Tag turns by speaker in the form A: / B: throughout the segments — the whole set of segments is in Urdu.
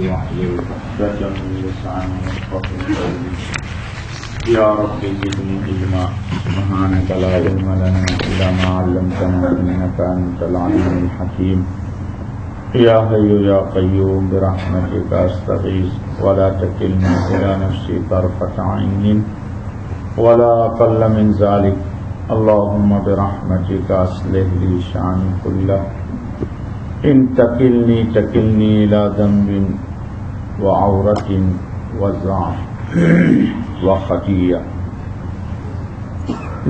A: واحلل عقدة من لساني يفقهوا قولي يا رب زدني علما سبحانك لا علم لنا إلا ما علمتنا إنك أنت العليم الحكيم يا حي يا قيوم برحمتك أستغيث ولا تكلني إلى نفسي طرفة عين ولا أقل من ذلك اللهم برحمتك أصلح لي شأني كله إن تكلني إلى ذنب وعورة وضعف وخطیہ۔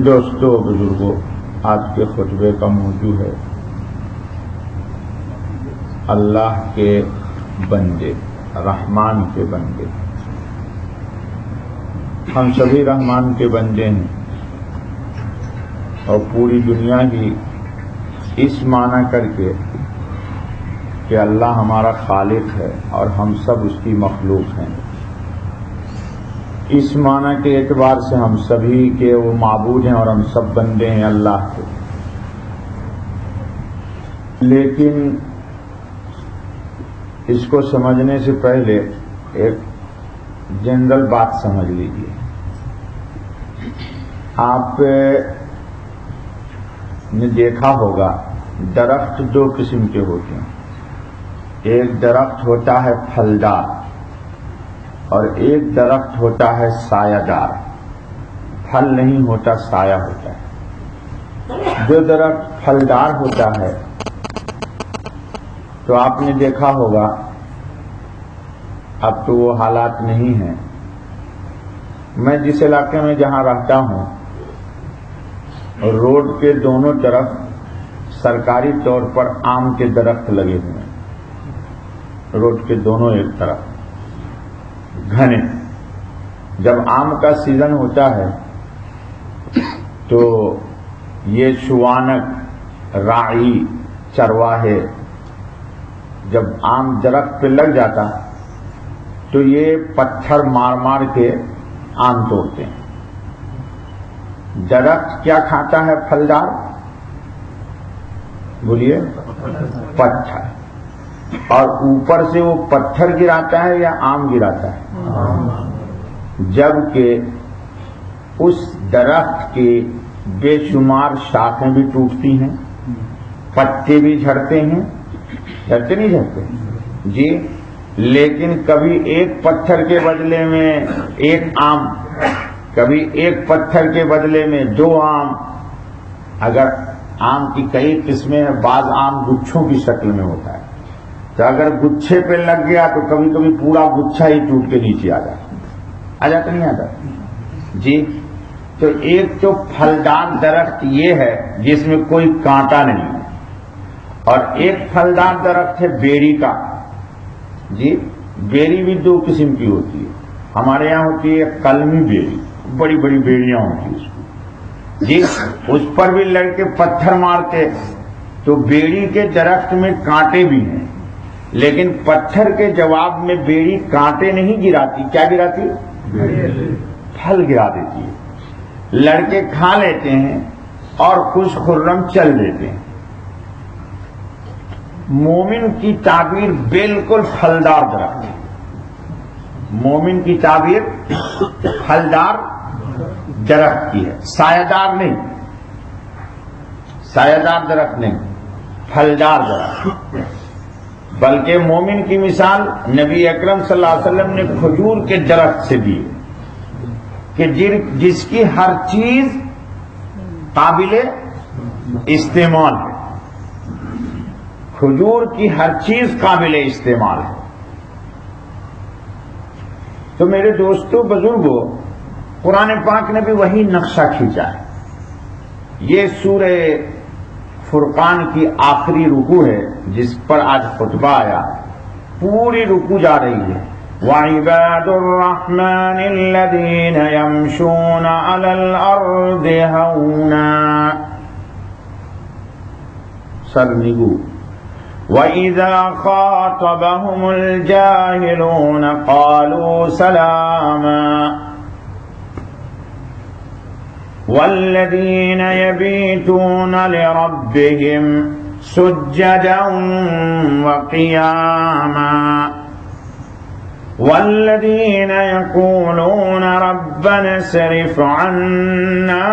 A: دوستو بزرگوں، آج کے خطبے کا موضوع ہے اللہ کے بندے، رحمان کے بندے۔ ہم سبھی رحمان کے بندے ہیں اور پوری دنیا ہی اس معنی کر کے کہ اللہ ہمارا خالق ہے اور ہم سب اس کی مخلوق ہیں، اس معنی کے اعتبار سے ہم سبھی کے وہ معبود ہیں اور ہم سب بندے ہیں اللہ کے۔ لیکن اس کو سمجھنے سے پہلے ایک جنرل بات سمجھ لیجیے۔ آپ نے دیکھا ہوگا درخت دو قسم کے ہوتے ہیں، ایک درخت ہوتا ہے پھلدار اور ایک درخت ہوتا ہے سایہ دار۔ پھل نہیں ہوتا، سایہ ہوتا ہے۔ جو درخت پھلدار ہوتا ہے تو آپ نے دیکھا ہوگا، اب تو وہ حالات نہیں ہیں۔ میں جس علاقے میں جہاں رہتا ہوں، روڈ کے دونوں طرف سرکاری طور پر آم کے درخت لگے ہوئے ہیں، روڈ کے دونوں ایک طرف گھنے۔ جب آم کا سیزن ہوتا ہے تو یہ شوانک، راعی، چرواہے جب آم درخت پہ لگ جاتا تو یہ پتھر مار مار کے آم توڑتے ہیں۔ درخت کیا کھاتا ہے پھلدار؟ بولیے، پتھر۔ اور اوپر سے وہ پتھر گراتا ہے یا آم گراتا ہے؟ جبکہ اس درخت کی بے شمار شاخیں بھی ٹوٹتی ہیں، پتے بھی جھڑتے ہیں، جھڑتے نہیں جھڑتے جی، لیکن کبھی ایک پتھر کے بدلے میں ایک آم، کبھی ایک پتھر کے بدلے میں دو آم۔ اگر آم کی کئی قسمیں ہیں، بعض آم گچھوں کی شکل میں ہوتا ہے، تو اگر گچھے پہ لگ گیا تو کبھی کبھی پورا گچھا ہی ٹوٹ کے نیچے آ جاتا نہیں آتا جی۔ تو ایک تو پھلدار درخت یہ ہے جس میں کوئی کانٹا نہیں ہے، اور ایک پھلدار درخت ہے بیری کا جی۔ بیری بھی دو قسم کی ہوتی ہے، ہمارے یہاں ہوتی ہے کلمی بیری، بڑی بڑی بیڑیاں ہوتی ہیں اس کو جی، اس پر بھی لڑکے پتھر مارتے۔ تو بیڑی کے درخت میں کانٹے بھی ہیں، لیکن پتھر کے جواب میں بیڑی کانٹے نہیں گراتی، کیا گراتی؟ پھل گرا دیتی ہے، لڑکے کھا لیتے ہیں اور خوش خرم چل دیتے ہیں۔ مومن کی تعبیر بالکل پھلدار درخت ہے، مومن کی تعبیر پھلدار درخت کی ہے، سایہ دار نہیں، سایہ دار درخت نہیں، پھلدار درخت۔ بلکہ مومن کی مثال نبی اکرم صلی اللہ علیہ وسلم نے کھجور کے درخت سے دی کہ جس کی ہر چیز قابل استعمال ہے، کھجور کی ہر چیز قابل استعمال ہے۔ تو میرے دوستو بزرگوں، قرآن پاک نے بھی وہی نقشہ کھینچا ہے۔ یہ سورہ فرقان کی آخری رکوع ہے جس پر آج خطبہ آیا، پوری رکوع جا رہی ہے۔ وَعِبَادُ الرَّحْمَنِ الَّذِينَ يَمْشُونَ عَلَى الْأَرْضِ هَوْنًا سرنگو وَإِذَا خَاطَبَهُمُ الْجَاهِلُونَ قَالُوا سَلَامًا وَالَّذِينَ يَبِيتُونَ لِرَبِّهِمْ سُجَّدًا وَقِيَامًا والذین یقولون ربنا اصرف عنا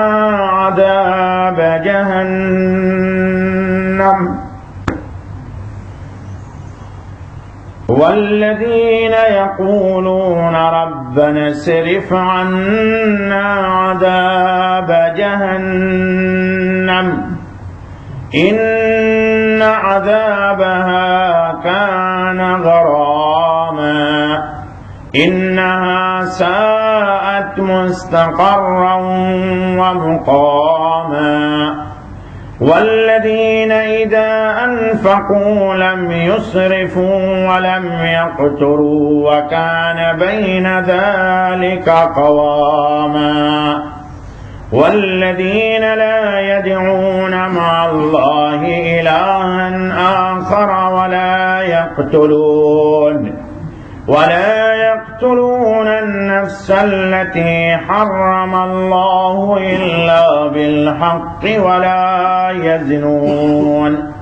A: عذاب جہنم والذین یقولون ربنا اصرف عنا عذاب جہنم ان عذابها كان غراما انها ساءت مستقرا ومقاما والذين إذا أنفقوا لم يسرفوا ولم يقتروا وكان بين ذلك قواما والذين لا يدعون مع الله إلها آخر ولا يقتلون النفس التي حرم الله إلا بالحق ولا يزنون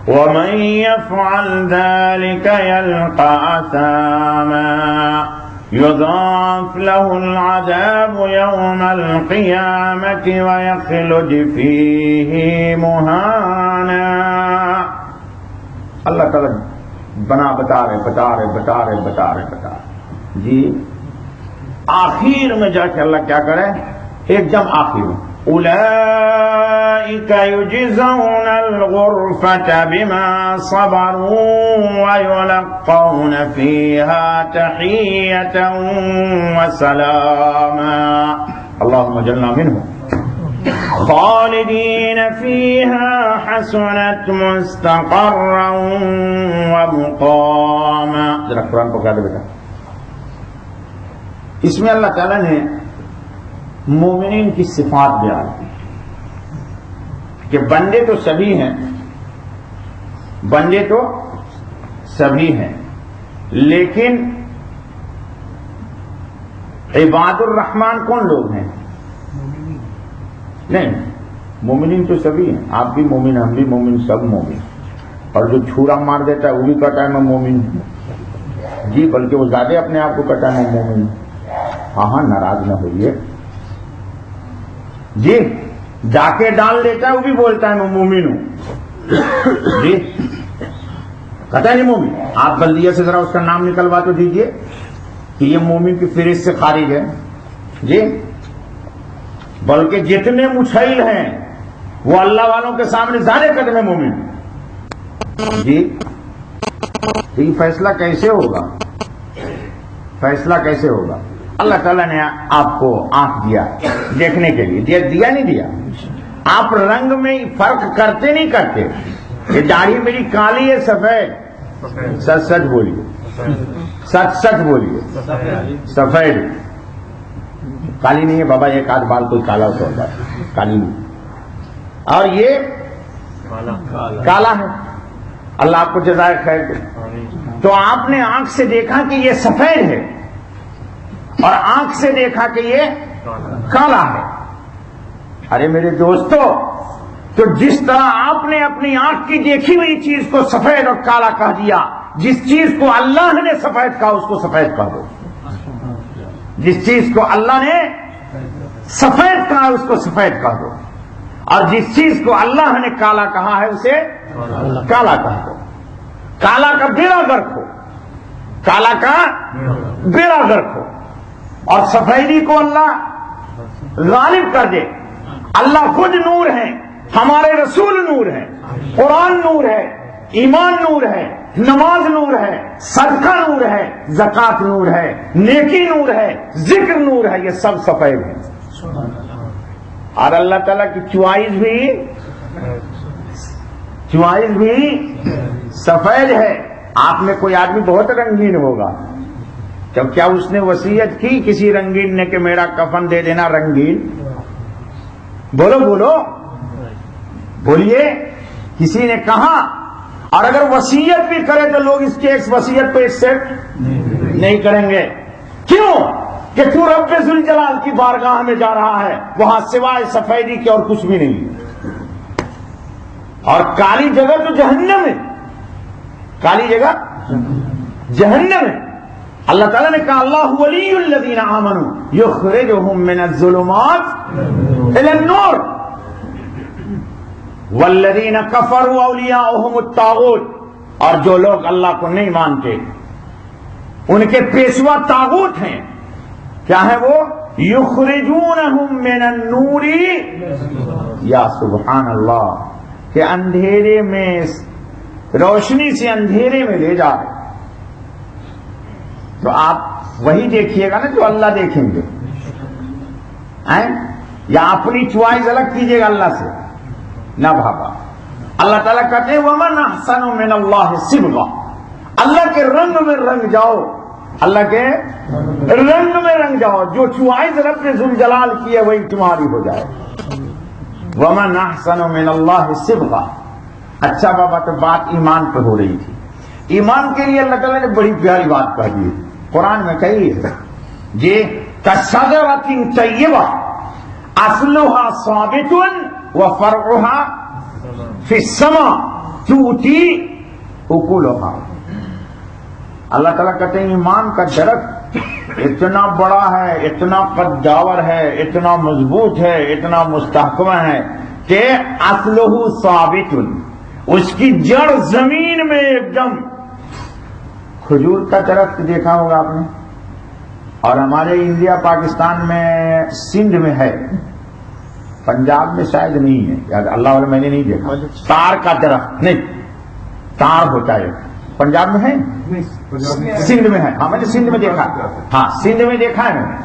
A: ومن يفعل ذلك يلقى أثاما يضاعف له العذاب يوم القيامة ويخلد فيه مهانا. اللہ تعالیٰ بتا رہے جی آخر میں جا کے اللہ کیا کرے ایک دم آخر میں اولئک یجزون الغرفة بما صبروا ويلقون فيها تحية وسلاما اللهم اجعلنا منهم خالدین فیہا حسنت مستقرا ومقاما. ذرا قرآن پکا دے بیٹا. اس میں اللہ تعالیٰ نے مومنین کی صفات بیان کی کہ بندے تو سبھی ہیں لیکن عباد الرحمن کون لوگ ہیں؟ نہیں، مومنین تو سبھی ہیں. آپ بھی مومن، ہم بھی مومن، سب مومن. اور جو چھورا مار دیتا ہے وہ بھی کہتا ہے میں مومن ہوں جی، بلکہ وہ زیادہ اپنے آپ کو کہتا ہے میں مومن ہوں. ہاں ناراض نہ ہوئیے جی. ڈاکے ڈال دیتا ہے وہ بھی بولتا ہے میں مومن ہوں جی، کہتا ہے نہیں مومن. آپ بلدیہ سے ذرا اس کا نام نکلوا تو دیجئے کہ یہ مومن کی فہرست سے خارج ہے جی. بلکہ جتنے مچھیل ہیں وہ اللہ والوں کے سامنے زیادہ قدم مومن جی. یہ فیصلہ کیسے ہوگا؟ اللہ تعالیٰ نے آپ کو آنکھ دیا دیکھنے کے لیے، دیا نہیں دیا؟ آپ رنگ میں فرق کرتے نہیں کرتے. یہ داڑھی میری کالی ہے سفید؟ سچ بولیے، سچ بولیے. سفید کالی نہیں ہے بابا. ایک آدھ بال کوئی کالا ہوتا ہے، کالی نہیں. اور یہ کالا ہے. اللہ آپ کو جزائے خیر دے. تو آپ نے آنکھ سے دیکھا کہ یہ سفید ہے اور آنکھ سے دیکھا کہ یہ کالا ہے. ارے میرے دوستو، تو جس طرح آپ نے اپنی آنکھ کی دیکھی ہوئی چیز کو سفید اور کالا کہہ دیا، جس چیز کو اللہ نے سفید کہا اس کو سفید کہہ دو. جس چیز کو اللہ نے سفید کہا اس کو سفید کہہ دو، اور جس چیز کو اللہ نے کالا کہا ہے اسے کالا کہہ دو. کالا کا بیڑا غرق ہو، کالا کا بیڑا غرق ہو، اور سفیدی کو اللہ غالب کر دے. اللہ خود نور ہے، ہمارے رسول نور ہے، قرآن نور ہے، ایمان نور ہے، نماز نور ہے، صدقہ نور ہے، زکات نور ہے، نیکی نور ہے، ذکر نور ہے. یہ سب سفید ہے. اور اللہ تعالیٰ کی چوائس بھی سفید ہے. آپ میں کوئی آدمی بہت رنگین ہوگا، جب کیا اس نے وصیت کی کسی رنگین نے کہ میرا کفن دے دینا رنگین؟ بولیے کسی نے کہا؟ اور اگر وصیت بھی کرے تو لوگ اس کے وصیت کو ایکسپٹ نہیں کریں گے. کیوں؟ کہ تو رب ذوالجلال کی بارگاہ میں جا رہا ہے، وہاں سوائے سفیدی کے اور کچھ بھی نہیں. اور کالی جگہ تو جہنم ہے، کالی جگہ جہنم ہے. اللہ تعالیٰ نے کہا اللہ ولی الذین آمنوا یخرجہم من الظلمات الی النور والذین کفروا اولیاؤہم الطاغوت، اور جو لوگ اللہ کو نہیں مانتے ان کے پیشوا طاغوت ہیں، کیا ہے وہ؟ یخرجونہم من النور، یا سبحان اللہ، کہ اندھیرے میں، روشنی سے اندھیرے میں لے جا رہے۔ تو آپ وہی دیکھیے گا نا جو اللہ دیکھیں گے، یا اپنی چوائس الگ کیجیے گا اللہ سے، نہ بھاگا۔ اللہ تعالیٰ کہتے ہیں وَمَنْ أَحْسَنُ مِنَ اللَّهِ صِبْغًا، اللہ کے رنگ میں رنگ جاؤ، اللہ کے رنگ میں رنگ جاؤ، جو چوائس رب نے ذوالجلال کی ہے وہی تمہاری ہو جائے۔ وَمَنْ أَحْسَنُ مِنَ اللَّهِ صِبْغًا۔ اچھا بابا، تو بات ایمان پر ہو رہی تھی۔ ایمان کے لیے اللہ تعالیٰ نے بڑی پیاری بات کہی ہے قرآن میں، کہی ہے یہ کَشَجَرَةٍ طَیِّبَةٍ أَصْلُهَا ثَابِتٌ وَفَرْعُهَا فِي السَّمَاءِ تُؤْتِي أُكُلَهَا۔ اللہ تعالیٰ کہتے ہیں ایمان کا درخت اتنا بڑا ہے، اتنا قداور ہے، اتنا مضبوط ہے، اتنا مستحکم ہے کہ اصلہ ثابت، اس کی جڑ زمین میں ایک دم۔ کھجور کا درخت دیکھا ہوگا آپ نے، اور ہمارے انڈیا پاکستان میں سندھ میں ہے، پنجاب میں شاید نہیں ہے، یاد اللہ والے میں نے نہیں دیکھا۔ تار کا درخت نہیں، تار ہوتا ہے، پنجاب میں ہے، سندھ میں ہے، ہاں میں نے سندھ میں دیکھا، ہاں سندھ میں دیکھا ہے، میں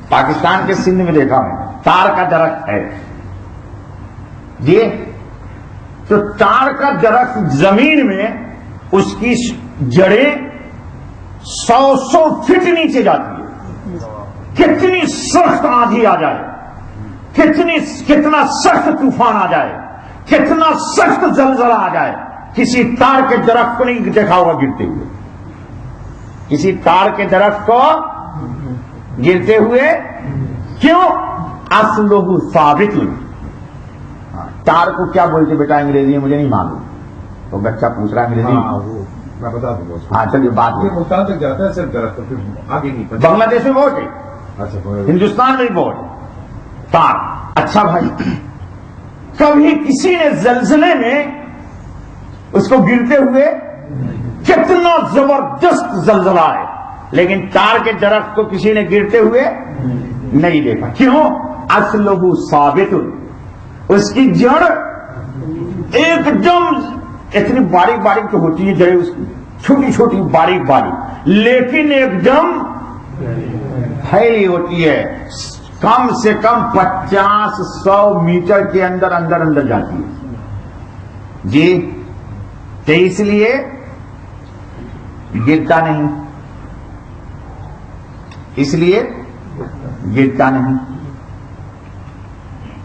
A: پاکستان کے سندھ میں دیکھا ہے، تار کا درخت ہے یہ۔ تو تار کا درخت زمین میں اس کی جڑیں 100 فٹ نیچے جاتی ہے، کتنی سخت آندھی آ جائے، کتنا سخت طوفان آ جائے، کتنا سخت زلزلہ آ جائے، کسی تار کے درخت کو نہیں دیکھا ہوگا گرتے ہوئے، کسی تار کے درخت کو گرتے ہوئے، کیوں؟ اصلہ ثابت۔ تار کو کیا بولتے بیٹا انگریزی میں؟ مجھے نہیں معلوم، تو بچہ پوچھ رہا انگریزی
B: میں بتا دوں گا۔
A: ہاں چلیے بات
B: ملتان تک جاتا ہے صرف درخت، پھر آگے نہیں۔
A: بنگلہ دیش میں بہت ہے،
B: اچھا
A: ہندوستان میں بھی بہت ہے تار۔ اچھا بھائی، کبھی کسی نے زلزلے میں اس کو گرتے ہوئے، کتنا زبردست زلزلہ ہے، لیکن تار کے درخت کو کسی نے گرتے ہوئے نہیں دیکھا، کیوں؟ اصلہ ثابت، اس کی جڑ ایک دم اتنی باریک باریک تو ہوتی ہے جڑیں اس کی، چھوٹی چھوٹی باریک باریک، لیکن ایک دم پھیلی ہوتی ہے، کم سے کم 50-100 میٹر کے اندر اندر جاتی ہے جی۔ تو اس لیے گرتا نہیں، اس لیے گرتا نہیں۔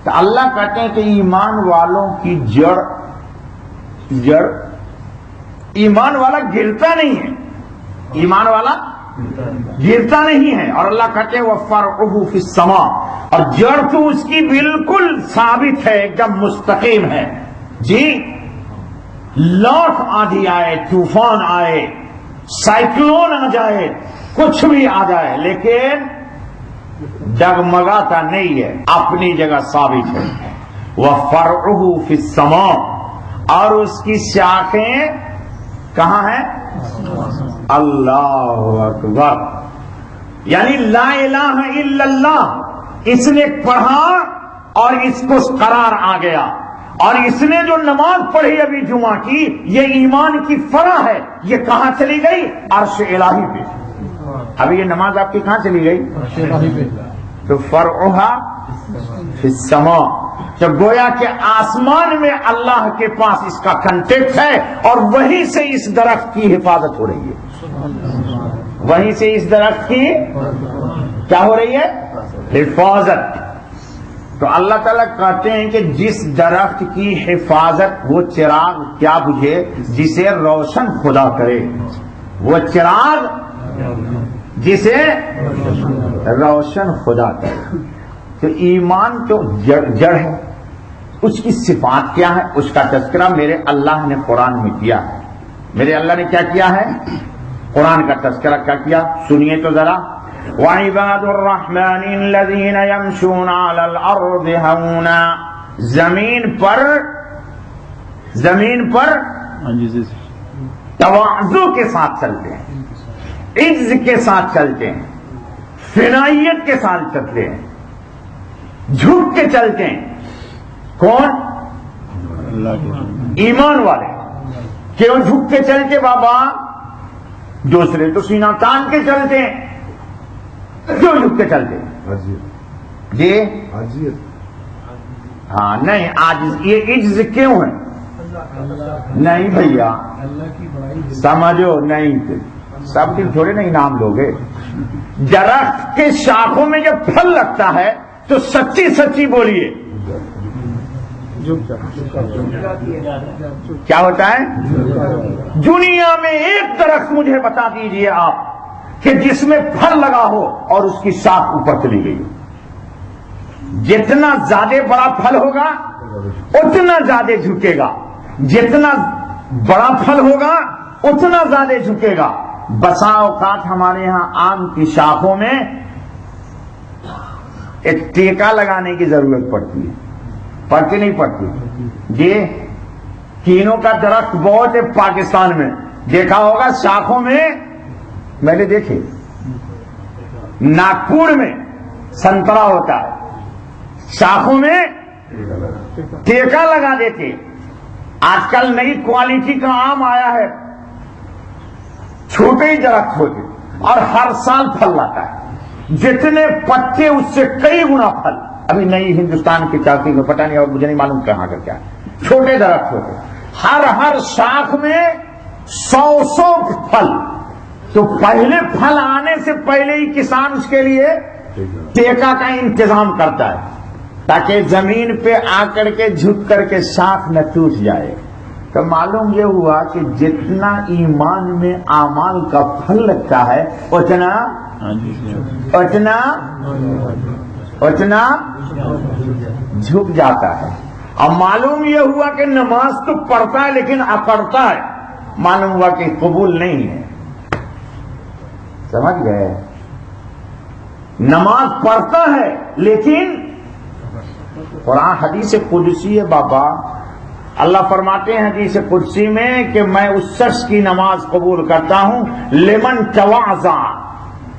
A: تو اللہ کہتے ہیں کہ ایمان والوں کی جڑ ایمان والا گرتا نہیں ہے، ایمان والا گرتا نہیں ہے، اور اللہ کہتے ہیں وَفَرْعُهُ فِي السَّمَاءِ، اور جڑ تو اس کی بالکل ثابت ہے، ایک دم مستقیم ہے جی۔ لاکھ آندھی آئے، طوفان آئے، سائیکلون آ جائے، کچھ بھی آ جائے، لیکن ڈگمگاتا نہیں ہے، اپنی جگہ ثابت ہے۔ وَفَرْعُهُ فِي السَّمَاءِ، اور اس کی شاخیں کہاں ہیں؟ اللہ اکبر، یعنی لا الہ الا اللہ اس نے پڑھا اور اس کو قرار آ گیا، اور اس نے جو نماز پڑھی ابھی جمعہ کی، یہ ایمان کی فرع ہے، یہ کہاں چلی گئی؟ عرش الہی پہ۔ ابھی یہ نماز آپ کی کہاں چلی گئی؟ تو فرعھا فی السماء، تو گویا کہ آسمان میں اللہ کے پاس اس کا کنٹیکٹ ہے، اور وہیں سے اس درخت کی حفاظت ہو رہی ہے، وہیں سے اس درخت کی کیا ہو رہی ہے؟ حفاظت۔ تو اللہ تعالیٰ کہتے ہیں کہ جس درخت کی حفاظت، وہ چراغ کیا بجھے جسے روشن خدا کرے، وہ چراغ جسے روشن خدا کرے۔ تو ایمان تو جڑ ہے، اس کی صفات کیا ہے، اس کا تذکرہ میرے اللہ نے قرآن میں کیا ہے۔ میرے اللہ نے کیا کیا ہے؟ قرآن کا تذکرہ کیا کیا سنیے تو ذرا. وَعِبَادُ الرَّحْمَنِ الَّذِينَ يَمْشُونَ عَلَى الْأَرْضِ هَوْنًا. زمین پر تواضع کے ساتھ چلتے ہیں, عجز کے ساتھ چلتے ہیں, فنائیت کے ساتھ چلتے ہیں, جھک کے چلتے ہیں. کون؟ ایمان والے. کیوں جھک کے چلتے بابا؟ دوسرے تو سینہ تان کے چلتے ہیں, کیوں جھک کے چلتے ہیں؟ جی ہاں نہیں, آج یہ عجز کیوں ہے؟ نہیں بھیا سمجھو, نہیں سب دن تھوڑے نہیں نام لوگے. درخت کے شاخوں میں جب پھل لگتا ہے تو سچی سچی بولیے کیا ہوتا ہے؟ دنیا میں ایک درخت مجھے بتا دیجئے آپ کہ جس میں پھل لگا ہو اور اس کی شاخ اوپر چلی گئی. جتنا زیادہ بڑا پھل ہوگا اتنا زیادہ جھکے گا, جتنا بڑا پھل ہوگا اتنا زیادہ جھکے گا. بسا اوقات ہمارے ہاں آم کی شاخوں میں ایک ٹیکا لگانے کی ضرورت پڑتی ہے, پڑتی نہیں پڑتی؟ جی تینوں کا درخت بہت ہے پاکستان میں, دیکھا ہوگا شاخوں میں, میں نے دیکھے ناگپور میں سنترا ہوتا ہے, شاخوں میں ٹیکا لگا دیتے. آج کل نئی کوالٹی کا آم آیا ہے, چھوٹے ہی درخت ہوتے اور ہر سال پھل لاتا ہے, جتنے پتے اس سے کئی گنا پھل. ابھی نئی ہندوستان کی چاکی میں پتہ نہیں, اور مجھے نہیں معلوم کہاں کا کیا, چھوٹے درخت ہوتے, ہر شاخ میں 100 پھل. تو پہلے پھل آنے سے پہلے ہی کسان اس کے لیے ٹیکا کا انتظام کرتا ہے تاکہ زمین پہ آ کر کے جھک کر کے شاخ نہ ٹوٹ جائے. تو معلوم یہ ہوا کہ جتنا ایمان میں اعمال کا پھل لگتا ہے اتنا جھک جاتا ہے. اور معلوم یہ ہوا کہ نماز تو پڑھتا ہے لیکن اکڑتا ہے, معلوم ہوا کہ قبول نہیں ہے. سمجھ گئے؟ نماز پڑھتا ہے لیکن قرآن حدیث قدسی ہے بابا. اللہ فرماتے ہیں حدیث قدسی میں کہ میں اس شخص کی نماز قبول کرتا ہوں لمن تواضع,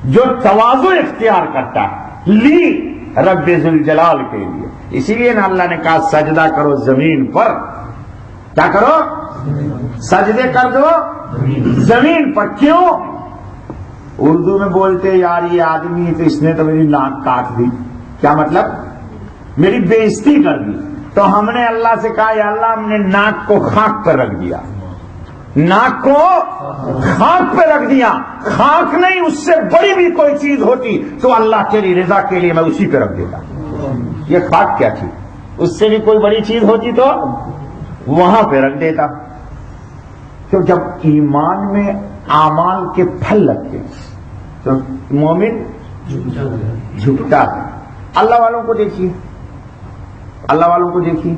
A: جو تواضع اختیار کرتا ہے لی رب ذوالجلال کے لیے. اسی لیے نا اللہ نے کہا سجدہ کرو زمین پر. کیا کرو؟ سجدے کر دو زمین پر. کیوں؟ اردو میں بولتے یار یہ آدمی تو اس نے تو میری ناک کاٹ دی. کیا مطلب؟ میری بےعزتی کر دی. تو ہم نے اللہ سے کہا یا اللہ ہم نے ناک کو خاک پر رکھ دیا, ناک کو خاک پہ رکھ دیا. خاک نہیں, اس سے بڑی بھی کوئی چیز ہوتی تو اللہ تیری رضا کے لیے میں اسی پہ رکھ دیتا. یہ خاک کیا تھی؟ اس سے بھی کوئی بڑی چیز ہوتی تو وہاں پہ رکھ دیتا. تو جب ایمان میں اعمال کے پھل لگتے ہیں تو مومن جھکتا ہے. اللہ والوں کو دیکھیے, اللہ والوں کو دیکھیے,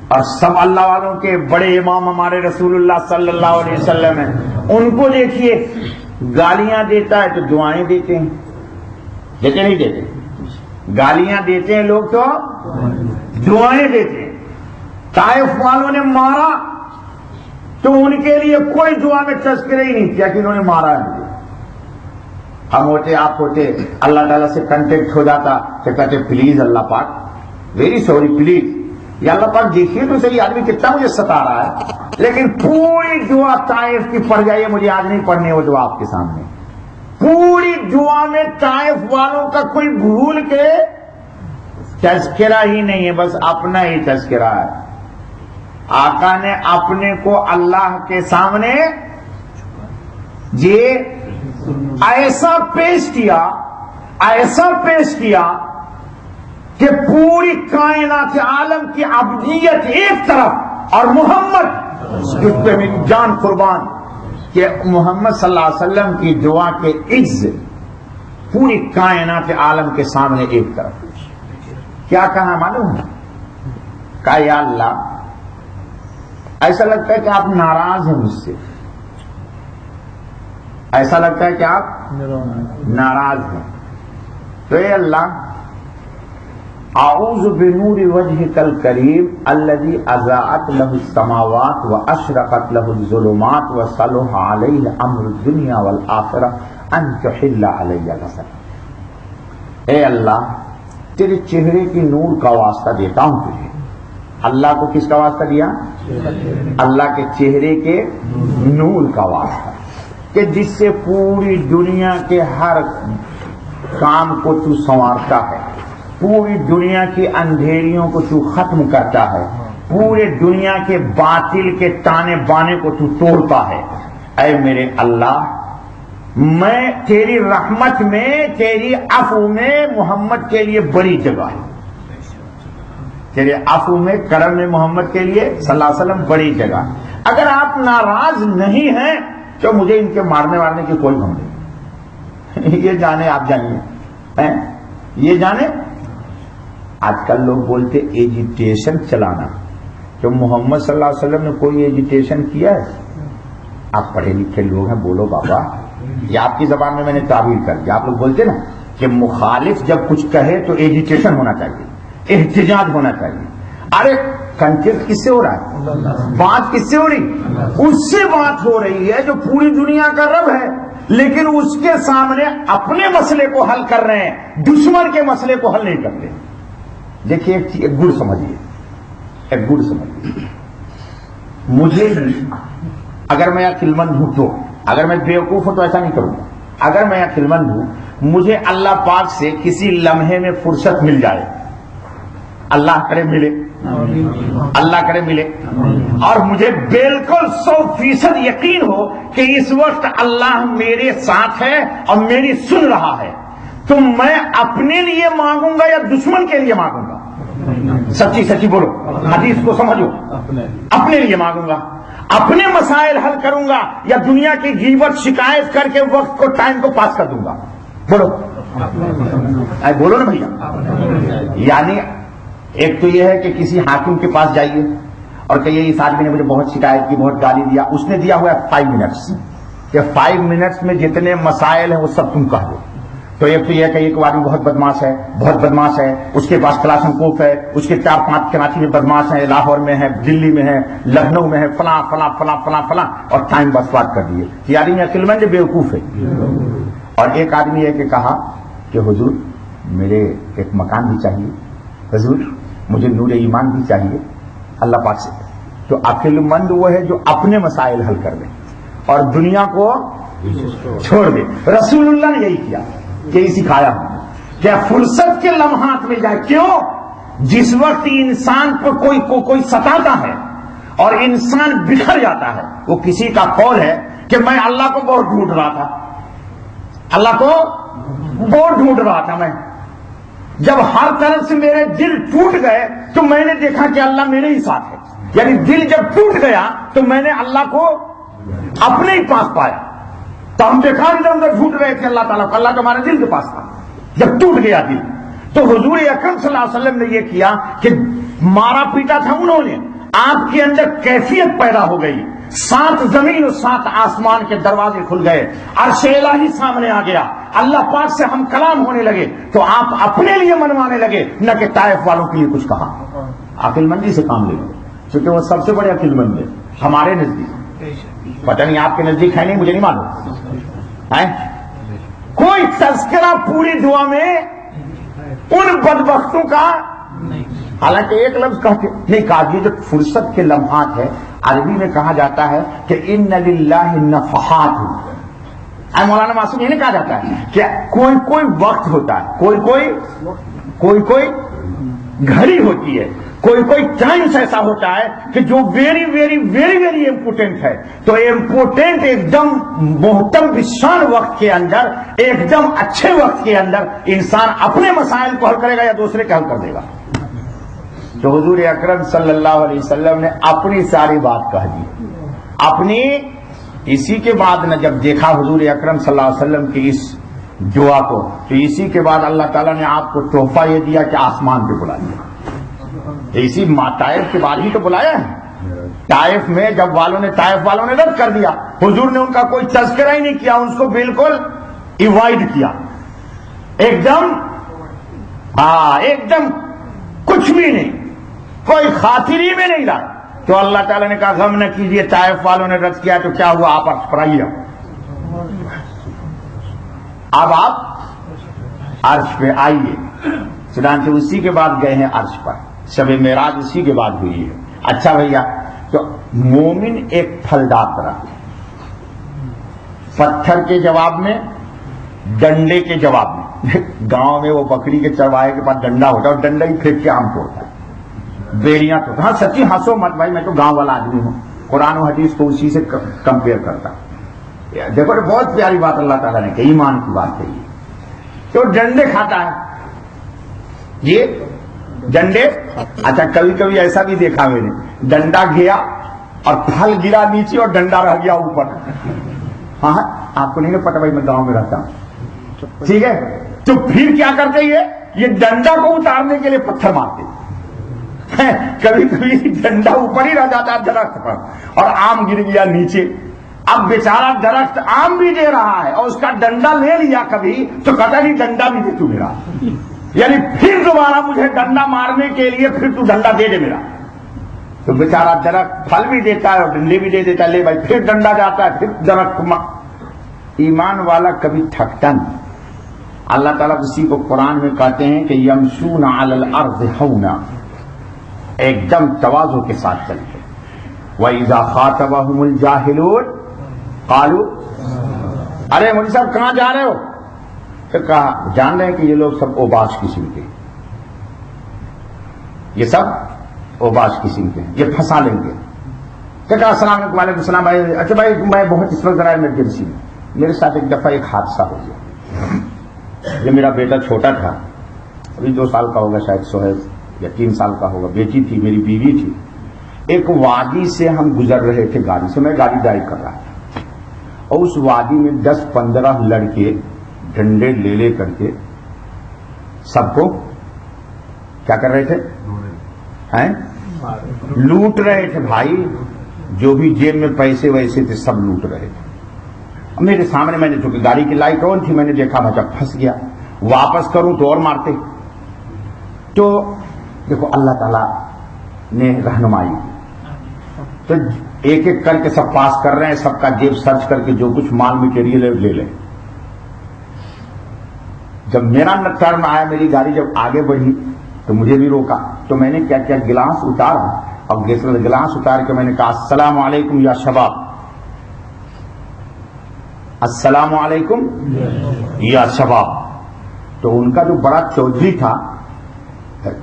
A: اور سب اللہ والوں کے بڑے امام ہمارے رسول اللہ صلی اللہ علیہ وسلم ہیں, ان کو دیکھیے. گالیاں دیتا ہے تو دعائیں دیتے ہیں, دیتے نہیں دیتے؟ گالیاں دیتے ہیں لوگ تو دعائیں دیتے ہیں. طائف والوں نے مارا تو ان کے لیے کوئی دعا میں تذکرہ ہی نہیں کیا کہ انہوں نے مارا ہے. ہم ہوتے, آپ ہوتے, اللہ تعالیٰ سے کنٹیکٹ ہو جاتا کہ کہتے پلیز اللہ پاک ویری سوری پلیز, یا اللہ پاک دیکھیے تو صحیح آدمی کتنا مجھے ستا رہا ہے. لیکن پوری دعا طائف کی پڑ جائے, مجھے آج نہیں پڑھنی وہ دعا آپ کے سامنے. پوری دعا میں طائف والوں کا کوئی بھول کے تذکرہ ہی نہیں ہے, بس اپنا ہی تذکرہ ہے. آقا نے اپنے کو اللہ کے سامنے جی ایسا پیش کیا کہ پوری کائنات عالم کی عبدیت ایک طرف اور محمد جس پہ میری جان قربان کہ محمد صلی اللہ علیہ وسلم کی دعا کے عجز پوری کائنات عالم کے سامنے ایک طرف. کیا کہا معلوم ہے؟ کہا یا اللہ ایسا لگتا ہے کہ آپ ناراض ہیں مجھ سے, ایسا لگتا ہے کہ آپ ناراض ہیں. تو اے اللہ اعوذ بنور وجهك الكريم الذي اضاءت له السماوات واشرقت له الظلمات وصلح عليه امر الدنيا والآخرة ان تحل علي غضب. اے اللہ تیرے چہرے کی نور کا واسطہ دیتا ہوں تجھے. اللہ کو کس کا واسطہ دیا؟ اللہ کے چہرے کے نور کا واسطہ کہ جس سے پوری دنیا کے ہر کام کو تو سنوارتا ہے, پوری دنیا کی اندھیریوں کو تو ختم کرتا ہے, پورے دنیا کے باطل کے تانے بانے کو تو توڑتا ہے. اے میرے اللہ میں تیری رحمت میں, تیری عفو میں محمد کے لیے بڑی جگہ ہے. تیرے عفو میں, کرم میں محمد کے لیے صلی اللہ علیہ وسلم بڑی جگہ. اگر آپ ناراض نہیں ہیں تو مجھے ان کے مارنے وارنے کی کوئی غم نہیں. یہ جانے آپ جانیے, یہ جانے. آج کل لوگ بولتے ایجیٹیشن چلانا, تو محمد صلی اللہ علیہ وسلم نے کوئی ایجیٹیشن کیا ہے؟ آپ پڑھے لکھے لوگ ہیں, بولو بابا. یہ آپ کی زبان میں نے تعبیر کر دیا. آپ لوگ بولتے نا کہ مخالف جب کچھ کہے تو ایجیٹیشن ہونا چاہیے, احتجاج ہونا چاہیے. ارے کنٹیکٹ کس سے ہو رہا ہے؟ بات کس سے ہو رہی؟ اس سے بات ہو رہی ہے جو پوری دنیا کا رب ہے, لیکن اس کے سامنے اپنے مسئلے کو حل کر رہے ہیں, دشمن کے مسئلے کو حل نہیں کرتے. دیکھیے ایک گڑ سمجھیے, ایک گڑ سمجھیے. مجھے اگر میں عقل مند ہوں تو, اگر میں بیوقوف ہوں تو ایسا نہیں کروں گا. اگر میں عقل مند ہوں, مجھے اللہ پاک سے کسی لمحے میں فرصت مل جائے, اللہ کرے ملے, اللہ کرے ملے, اور مجھے بالکل 100% یقین ہو کہ اس وقت اللہ میرے ساتھ ہے اور میری سن رہا ہے, تو میں اپنے لیے مانگوں گا یا دشمن کے لیے مانگوں گا؟ سچی سچی بولو, حدیث کو سمجھو. اپنے لیے مانگوں گا, اپنے مسائل حل کروں گا, یا دنیا کی غیبت شکایت کر کے وقت کو, ٹائم کو پاس کر دوں گا؟ بولو, بولو نا بھیا. یعنی ایک تو یہ ہے کہ کسی حاکم کے پاس جائیے اور کہیے اس آدمی نے مجھے بہت شکایت کی, بہت گالی دیا, اس نے دیا ہوا ہے 5 منٹس, کہ 5 منٹس میں جتنے مسائل ہیں وہ سب تم کہہ دو. تو ایک تو یہ کہ ایک آدمی بہت بدماش ہے, بہت بدماش ہے, اس کے پاس کلاشنکوف ہے, اس کے 4-5 کراچی میں بدماش ہیں, لاہور میں ہے, دلی میں ہے, لکھنؤ میں ہے, فلاں فلاں فلاں فلاں فلاں, اور ٹائم برباد کر دیے. یہ آدمی عقل مند بیوقوف ہے. اور ایک آدمی ہے کہ کہا کہ حضور میرے ایک مکان بھی چاہیے, حضور مجھے نور ایمان بھی چاہیے اللہ پاک سے. تو عقل مند وہ ہے جو اپنے مسائل حل کر دے اور دنیا کو چھوڑ دے. رسول اللہ نے یہی کیا, یہی سکھایا کہ فرصت کے لمحات مل جائے. کیوں؟ جس وقت انسان کو کوئی ستاتا ہے اور انسان بکھر جاتا ہے. وہ کسی کا قول ہے کہ میں اللہ کو بہت ڈھونڈ رہا تھا, اللہ کو بہت ڈھونڈ رہا تھا میں. جب ہر طرف سے میرے دل ٹوٹ گئے تو میں نے دیکھا کہ اللہ میرے ہی ساتھ ہے. یعنی دل جب ٹوٹ گیا تو میں نے اللہ کو اپنے ہی پاس پایا. تو ہم دیکھا ادھر ادھر ڈھونڈ رہے تھے اللہ تعالیٰ کو, اللہ تو ہمارے دل کے پاس تھا. جب ٹوٹ گیا دل تو حضور اکرم صلی اللہ علیہ وسلم نے یہ کیا کہ مارا پیٹا تھا انہوں نے, آپ کے اندر کیفیت پیدا ہو گئی. 7 زمین اور 7 آسمان کے دروازے کھل گئے, عرش الہی سامنے آ گیا, اللہ پاک سے ہم کلام ہونے لگے. تو آپ اپنے لیے منوانے لگے, نہ کہ طائف والوں کے لیے کچھ کہا. عقل مندی سے کام لے لو, کیونکہ وہ سب سے بڑے عقل مند ہے ہمارے نزدیک. پتہ نہیں آپ کے نزدیک ہے نہیں, مجھے نہیں معلوم ہے. کوئی تذکرہ پوری دعا میں ان بدبختوں کا, حالانکہ ایک لفظ کہتے نہیں کہا. یہ جو فرصت کے لمحات ہے, عربی میں کہا جاتا ہے کہ ان للہ نفحات. مولانا معصوم یہ نہیں کہا جاتا ہے کہ کوئی وقت ہوتا ہے, کوئی گھڑی ہوتی ہے, کوئی ٹائمس ایسا ہوتا ہے کہ جو very very very very important ہے. تو امپورٹنٹ ایک دم محتم بشان وقت کے اندر, ایک دم اچھے وقت کے اندر انسان اپنے مسائل کو حل کرے گا یا دوسرے کا حل کر دے گا. تو حضور اکرم صلی اللہ علیہ وسلم نے اپنی ساری بات کہہ دی اپنی. اسی کے بعد نہ جب دیکھا حضور اکرم صلی اللہ علیہ وسلم کی اس دعا کو, تو اسی کے بعد اللہ تعالیٰ نے آپ کو تحفہ یہ دیا کہ آسمان پہ بلا دیا. اسی طائف کے بعد ہی تو بلایا ہے, طائف میں جب طائف والوں نے رد کر دیا، حضور نے ان کا کوئی تذکرہ ہی نہیں کیا، ان کو بالکل ایوائڈ کیا، ایک دم کچھ بھی نہیں، کوئی خاطر ہی میں نہیں رہا. تو اللہ تعالیٰ نے کہا غم نہ کیجئے، طائف والوں نے رد کیا تو کیا ہوا، آپ عرش پر آئیے. اب آپ عرش پہ آئیے. چنانچہ اسی کے بعد گئے ہیں عرش پر، شب معراج اسی کے بعد ہوئی ہے. اچھا بھیا، تو مومن ایک پھلدار طرح، پتھر کے جواب میں، ڈنڈے کے جواب میں. گاؤں میں وہ بکری کے چرواہے کے پاس ڈنڈا ہوتا ہے اور ڈنڈا ہی پھینک کے آم توڑتا ہے، بیڑیاں تو. ہاں سچی، ہنسو مت بھائی، میں تو گاؤں والا آدمی ہوں، قرآن و حدیث تو اسی سے کمپیئر کرتا. دیکھو بہت پیاری بات اللہ تعالیٰ نے کہ ایمان کی بات کہی ہے. تو ڈنڈے کھاتا ہے یہ ڈنڈے. اچھا کبھی کبھی ایسا بھی دیکھا میں نے، ڈنڈا گیا اور پھل گرا نیچے اور ڈنڈا رہ گیا اوپر. ہاں آپ کو نہیں پتا بھائی، میں گاؤں میں رہتا ہوں، ٹھیک ہے. تو پھر کیا کرتے یہ ڈنڈا کو اتارنے کے لیے پتھر مارتے. کبھی کبھی ڈنڈا اوپر ہی رہ جاتا ہے درخت پر اور آم گر گیا نیچے. اب بیچارہ درخت آم بھی دے رہا ہے اور اس کا ڈنڈا لے لیا کبھی تو کہتا نہیں ڈنڈا بھی دے تو میرا، یعنی پھر دوبارہ مجھے ڈنڈا مارنے کے لیے پھر تو ڈنڈا دے دے میرا. تو بیچارہ درخت پھل بھی دیتا ہے اور ڈنڈے بھی دے دیتا ہے، لے بھائی پھر ڈنڈا جاتا ہے، پھر درخت. ایمان والا کبھی تھکتا نہیں. اللہ تعالیٰ اسی کو قرآن میں کہتے ہیں کہ یمشون علی الارض ہونا، ایک دم تواضع کے ساتھ چلتے. وَإِذَا خَاطَبَهُمُ الْجَاهِلُونَ قَالُوا، ارے مولوی صاحب کہاں جا رہے ہو؟ تو کہا جان رہے ہیں کہ یہ لوگ سب اوباش قسم کے، یہ سب اوباش قسم کے، یہ پھنسا لیں گے. تو کہا السلام علیکم. وعلیکم السلام بھائی. اچھا بھائی میں بہت اس وقت ذرا ایمرجنسی میں، میرے ساتھ ایک دفعہ ایک حادثہ ہو گیا. جب میرا بیٹا چھوٹا تھا، ابھی 2 سال کا ہوگا شاید سہیب، یا 3 سال کا ہوگا، بیٹی تھی میری بیوی تھی. ایک وادی سے ہم گزر رہے تھے گاڑی سے، میں گاڑی ڈرائیو کر رہا تھا، اور اس وادی میں 10-15 لڑکے ڈنڈے لے کر کے سب کو کیا کر رہے تھے، لوٹ رہے تھے بھائی. جو بھی جیب میں پیسے ویسے تھے سب لوٹ رہے تھے. میرے سامنے، میں نے چونکہ گاڑی کی لائٹ آن تھی، میں نے دیکھا میں جب پھنس گیا، واپس کروں تو اور مارتے. تو دیکھو اللہ تعالیٰ نے رہنمائی، تو ایک ایک کر کے سب پاس کر رہے ہیں، سب کا جیب سرچ کر کے جو کچھ مال مٹیریل ہے لے لیں. جب میرا ٹرن آیا، میری گاڑی جب آگے بڑھی تو مجھے بھی روکا. تو میں نے کیا کیا، گلاس اتارا اور گلاس اتار کے میں نے کہا السلام علیکم یا شباب، السلام علیکم یا شباب. تو ان کا جو بڑا چودھری تھا،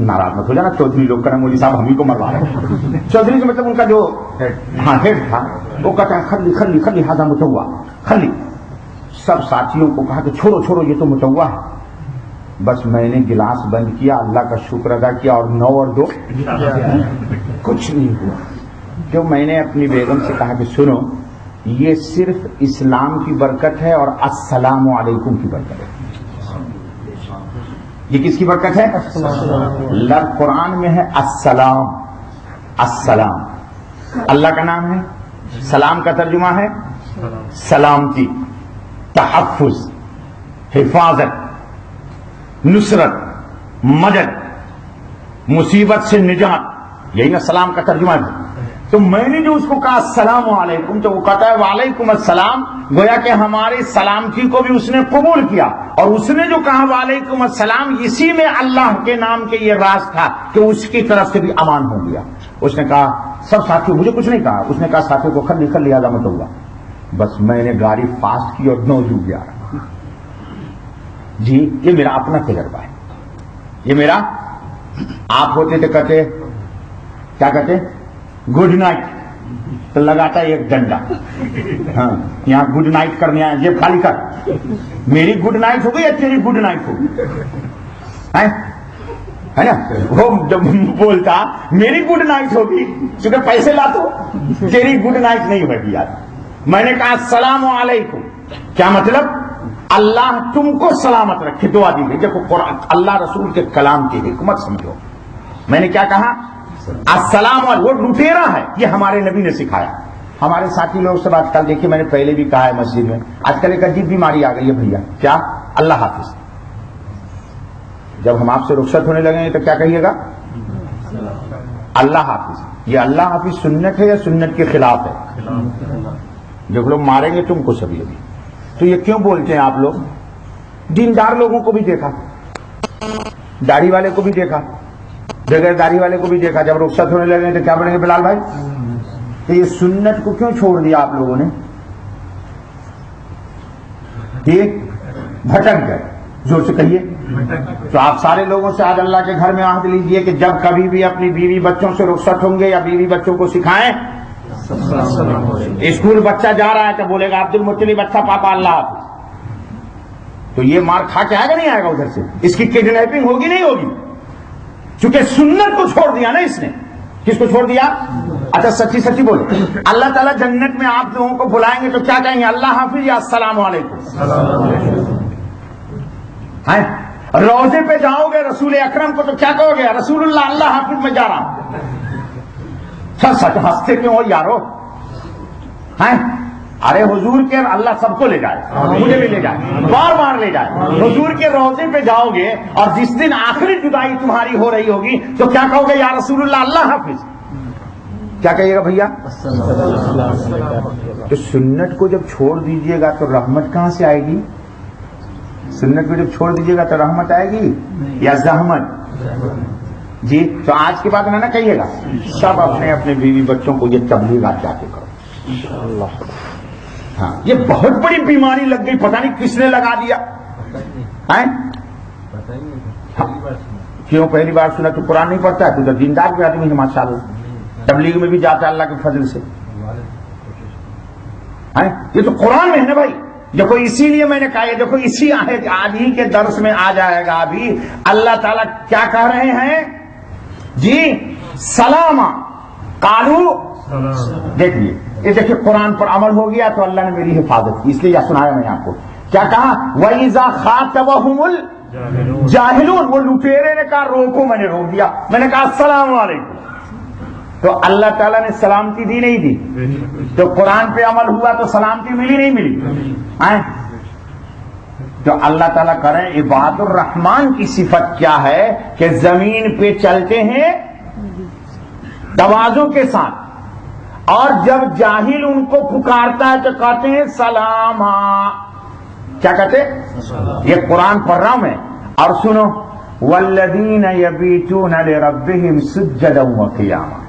A: ناراض مت ہو جانا، چودھری لوگ کا مولوی صاحب ہم ہی کو مروا رہے ہیں. چودھری سے مطلب ان کا جو ہیڈ تھا، وہ کہتا ہے خلی خلی خلی ہاضا متوا خلی. سب ساتھیوں کو کہا کہ چھوڑو چھوڑو یہ تو متوا ہے. بس میں نے گلاس بند کیا، اللہ کا شکر ادا کیا، اور 9 اور 2 کچھ نہیں ہوا. جو میں نے اپنی بیگم سے کہا کہ سنو، یہ صرف اسلام کی برکت ہے اور السلام علیکم کی برکت ہے. یہ کس کی برکت ہے؟ لفظ قرآن میں ہے السلام. السلام اللہ کا نام ہے، سلام کا ترجمہ ہے سلامتی، تحفظ، حفاظت، نصرت، مدد، مصیبت سے نجات، یہی نا سلام کا ترجمہ ہے. تو میں نے جو اس کو کہا السلام علیکم، تو وہ کہتا ہے وعلیکم السلام. گویا کہ ہماری سلامتی کو بھی اس نے قبول کیا، اور اس نے جو کہا وعلیکم السلام، اسی میں اللہ کے نام کے یہ راز تھا کہ اس کی طرف سے بھی امان ہو گیا. اس نے کہا سب ساتھیوں، مجھے کچھ نہیں کہا، اس نے کہا ساتھیوں کو خلی خلی آدھا مت ہوگا. بس میں نے گاڑی فاسٹ کی اور 9 ڈوب گیا. جی یہ میرا اپنا تجربہ ہے. یہ میرا، آپ ہوتے تو کہتے کیا کہتے گڈ نائٹ، تو لگاتا ہے ایک ڈنڈا. ہاں یہاں گڈ نائٹ کرنے آئے، جیب خالی کر. میری گڈ نائٹ ہوگی یا تیری گڈ نائٹ ہوگی؟ ہے نا، وہ جب بولتا میری گڈ نائٹ ہوگی کیونکہ پیسے لا تو، تیری گڈ نائٹ نہیں ہوگی یار. میں نے کہا السلام علیکم، کیا مطلب؟ اللہ تم کو سلامت رکھے، دعا دی گئی. دیکھو قرآن اللہ رسول کے کلام کی حکمت سمجھو. میں نے کیا کہا؟ السلام علیکم، وہ لٹیرا ہے، یہ ہمارے نبی نے سکھایا. ہمارے ساتھی لوگ سب آج کل دیکھیے، میں نے پہلے بھی کہا ہے مسجد میں، آج کل ایک عجیب بیماری آ گئی ہے بھیا. کیا؟ اللہ حافظ. جب ہم آپ سے رخصت ہونے لگیں گے تو کیا کہیے گا؟ اللہ حافظ. یہ اللہ حافظ سنت ہے یا سنت کے خلاف ہے؟ دیکھ لوگ ماریں گے تم کو سبھی ابھی. تو یہ کیوں بولتے ہیں آپ لوگ؟ دیندار لوگوں کو بھی دیکھا، داڑھی والے کو بھی دیکھا، بغیر داڑھی والے کو بھی دیکھا. جب رخصت ہونے لگے تو کیا بولیں گے بلال بھائی؟ تو یہ سنت کو کیوں چھوڑ دیا آپ لوگوں نے؟ بھٹک گئے. زور سے کہیے. تو آپ سارے لوگوں سے آج اللہ کے گھر میں عہد لیجئے کہ جب کبھی بھی اپنی بیوی بچوں سے رخصت ہوں گے یا بیوی بچوں کو سکھائیں، اسکول بچہ جا رہا ہے تو بولے گا عبد المطلب اچھا پاپا اللہ حافظ. تو یہ مار کھا کے آئے گا نہیں آئے گا ادھر سے؟ اس کی کڈنیپنگ ہوگی نہیں ہوگی؟ چونکہ سنت کو چھوڑ دیا نا اس نے. کس کو چھوڑ دیا؟ اچھا سچی سچی بولے. اللہ تعالیٰ جنت میں آپ لوگوں کو بلائیں گے تو کیا کہیں گے؟ اللہ حافظ یا السلام علیکم؟ روزے پہ جاؤ گے رسول اکرم کو تو کیا کہو گے؟ رسول اللہ اللہ حافظ میں جا رہا ہوں. سچ ہنستے کیوں ہو یارو؟ ارے حضور کے اللہ سب کو لے جائے، مجھے بھی لے جائے، بار بار لے جائے. حضور کے روزے پہ جاؤ گے اور جس دن آخری جدائی تمہاری ہو رہی ہوگی تو کیا کہو گے؟ یا رسول اللہ اللہ حافظ. کیا کہیے گا بھیا؟ تو سنت کو جب چھوڑ دیجئے گا تو رحمت کہاں سے آئے گی؟ سنت کو جب چھوڑ دیجئے گا تو رحمت آئے گی یا زحمت؟ جی. تو آج کے بعد نہ کہیے گا، سب اپنے اپنے بیوی بچوں کو یہ تبلیغات جا کے کرو. ہاں یہ بہت بڑی بیماری لگ گئی، پتہ نہیں کس نے لگا دیا. کیوں پہلی بار سنا؟ تو قرآن نہیں پڑھتا ہے؟ تو دیندار بھی آدمی ہے ماشاءاللہ، تبلیغ میں بھی جاتا ہے اللہ کے فضل سے. یہ تو قرآن میں ہے نا بھائی. دیکھو اسی لیے میں نے کہا، یہ دیکھو اسی آج ہی کے درس میں آ جائے گا. ابھی اللہ تعالیٰ کیا کہہ رہے ہیں جی؟ سلام قالو. دیکھیے یہ دیکھیے قرآن پر عمل ہو گیا تو اللہ نے میری حفاظت کی، اس لیے یہ سنایا میں آپ کو. کیا کہا؟ وَإِذَا خَاطَبَهُمُ الْجَاهِلُونَ. وہ لٹیرے نے کہا روکو، میں نے روک دیا. میں نے کہا السلام علیکم. تو اللہ تعالیٰ نے سلامتی دی نہیں دی؟ تو قرآن پہ عمل ہوا تو سلامتی ملی نہیں ملی؟ تو اللہ تعالیٰ کریں عباد الرحمان کی صفت کیا ہے کہ زمین پہ چلتے ہیں توازن کے ساتھ، اور جب جاہل ان کو پکارتا ہے تو کہتے ہیں سلام. کیا کہتے؟ یہ قرآن پڑھ رہا ہوں میں. اور سنو والذین یبیتون لربہم سجدا وقیاما.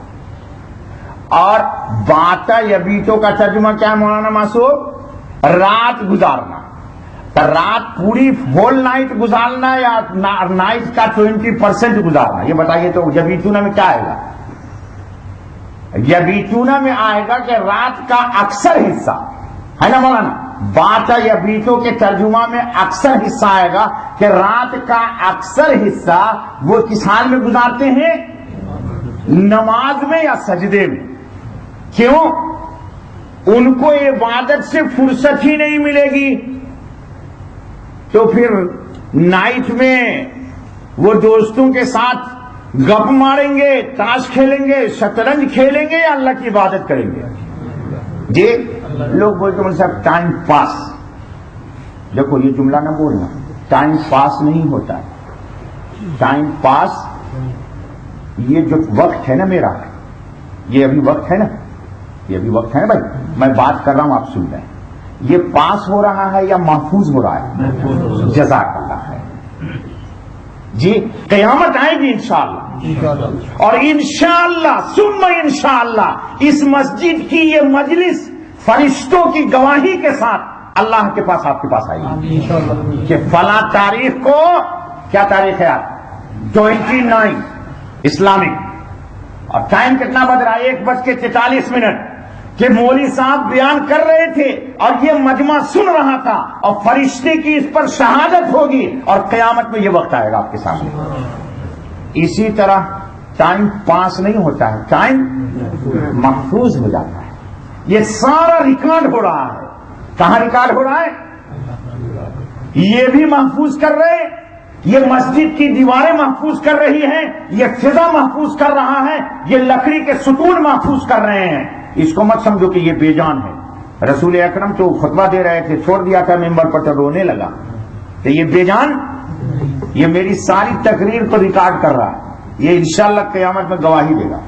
A: اور باتا یبیتو کا ترجمہ کیا ہے مولانا معصوم؟ رات گزارنا. رات پوری ہول نائٹ گزارنا یا نائٹ کا 20% گزارنا؟ یہ بتائیے. تو یبیتونا میں کیا آئے گا؟ یبیتونا میں آئے گا کہ رات کا اکثر حصہ ہے نا مولانا. باتا یبیتو کے ترجمہ میں اکثر حصہ آئے گا کہ رات کا اکثر حصہ وہ کس حال میں گزارتے ہیں؟ نماز میں یا سجدے میں. کیوں؟ ان کو عبادت سے فرصت ہی نہیں ملے گی. تو پھر نائٹ میں وہ دوستوں کے ساتھ گپ ماریں گے، تاش کھیلیں گے، شطرنج کھیلیں گے یا اللہ کی عبادت کریں گے؟ جی لوگ بولتے ہیں صاحب ٹائم پاس. دیکھو یہ جملہ نہ بولنا، ٹائم پاس نہیں ہوتا ہے. ٹائم پاس یہ جو وقت ہے نا میرا، یہ ابھی وقت ہے نا، یہ ابھی وقت ہے نا بھائی، میں بات کر رہا ہوں آپ سن رہے ہیں. یہ پاس ہو رہا ہے یا محفوظ ہو رہا ہے؟ جزاک اللہ ہے. جی قیامت آئے گی انشاءاللہ، اور انشاءاللہ ثم انشاءاللہ اس مسجد کی یہ مجلس فرشتوں کی گواہی کے ساتھ اللہ کے پاس آپ کے پاس آئے گی کہ فلاں تاریخ کو، کیا تاریخ ہے آپ؟ 29 اسلامک. اور ٹائم کتنا بج رہا ہے؟ 1:43 کہ مولوی صاحب بیان کر رہے تھے اور یہ مجمع سن رہا تھا، اور فرشتے کی اس پر شہادت ہوگی اور قیامت میں یہ وقت آئے گا آپ کے سامنے. اسی طرح ٹائم پاس نہیں ہوتا ہے، ٹائم محفوظ ہو جاتا ہے. یہ سارا ریکارڈ ہو رہا ہے. کہاں ریکارڈ ہو رہا ہے؟ یہ بھی محفوظ کر رہے یہ مسجد کی دیواریں محفوظ کر رہی ہیں، یہ فضا محفوظ کر رہا ہے، یہ لکڑی کے ستون محفوظ کر رہے ہیں. اس کو مت سمجھو کہ یہ بے جان ہے. رسول اکرم تو خطبہ دے رہے تھے، چھوڑ دیا تھا ممبر پر تو رونے لگا. تو یہ بے جان، یہ میری ساری تقریر کو ریکارڈ کر رہا ہے. یہ انشاءاللہ قیامت میں گواہی دے گا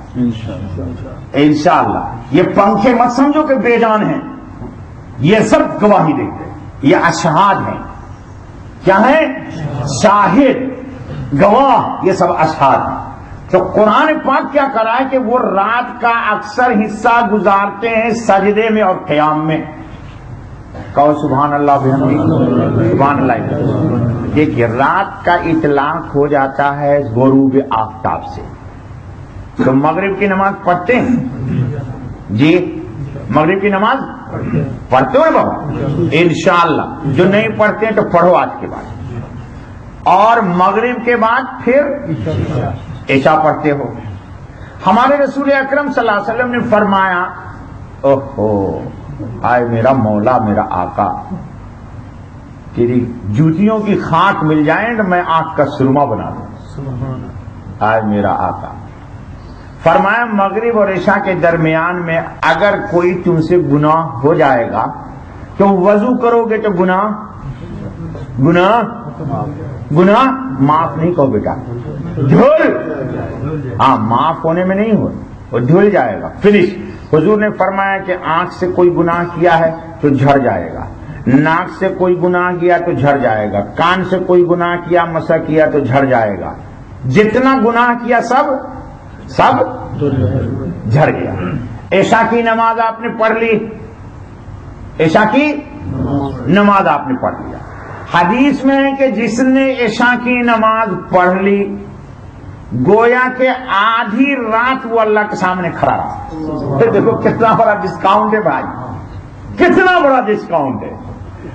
A: انشاءاللہ. یہ پنکھے مت سمجھو کہ بے جان ہیں، یہ سب گواہی دیتے ہیں. یہ اشہاد ہیں. کیا ہے؟ شاہد، گواہ، یہ سب اشہاد ہیں. تو قرآن پاک کیا کرا ہے کہ وہ رات کا اکثر حصہ گزارتے ہیں سجدے میں اور قیام میں. کہو سبحان اللہ بحمدہ، سبحان اللہ. دیکھیے رات کا اطلاق ہو جاتا ہے غروب آفتاب سے. تو مغرب کی نماز پڑھتے ہیں جی؟ مغرب کی نماز پڑھتے ہو نا بابا؟ انشاءاللہ. جو نہیں پڑھتے ہیں تو پڑھو آج کے بعد. اور مغرب کے بعد پھر عشاء پڑھتے ہو. ہمارے رسول اکرم صلی اللہ علیہ وسلم نے فرمایا، اوہو آئے میرا مولا میرا آقا، تیری جوتیوں کی خاک مل جائیں تو میں آنکھ کا سرما بنا دوں. آئے میرا آقا. فرمایا مغرب اور عشاء کے درمیان میں اگر کوئی تم سے گناہ ہو جائے گا تو وضو کرو گے تو گناہ معاف نہیں. کہو بیٹا دھل، ہاں معاف ہونے میں نہیں ہو، وہ دھل جائے گا. فنش. حضور نے فرمایا کہ آنکھ سے کوئی گناہ کیا ہے تو جھڑ جائے گا، ناک سے کوئی گناہ کیا تو جھڑ جائے گا، کان سے کوئی گناہ کیا مسح کیا تو جھڑ جائے گا. جتنا گناہ کیا سب جھڑ گیا. عشاء کی نماز آپ نے پڑھ لی، عشاء کی نماز آپ نے پڑھ لیا. حدیث میں ہے کہ جس نے عشاء کی نماز پڑھ لی گویا کہ آدھی رات وہ اللہ کے سامنے کھڑا رہا. دیکھو کتنا بڑا ڈسکاؤنٹ ہے بھائی، کتنا بڑا ڈسکاؤنٹ ہے.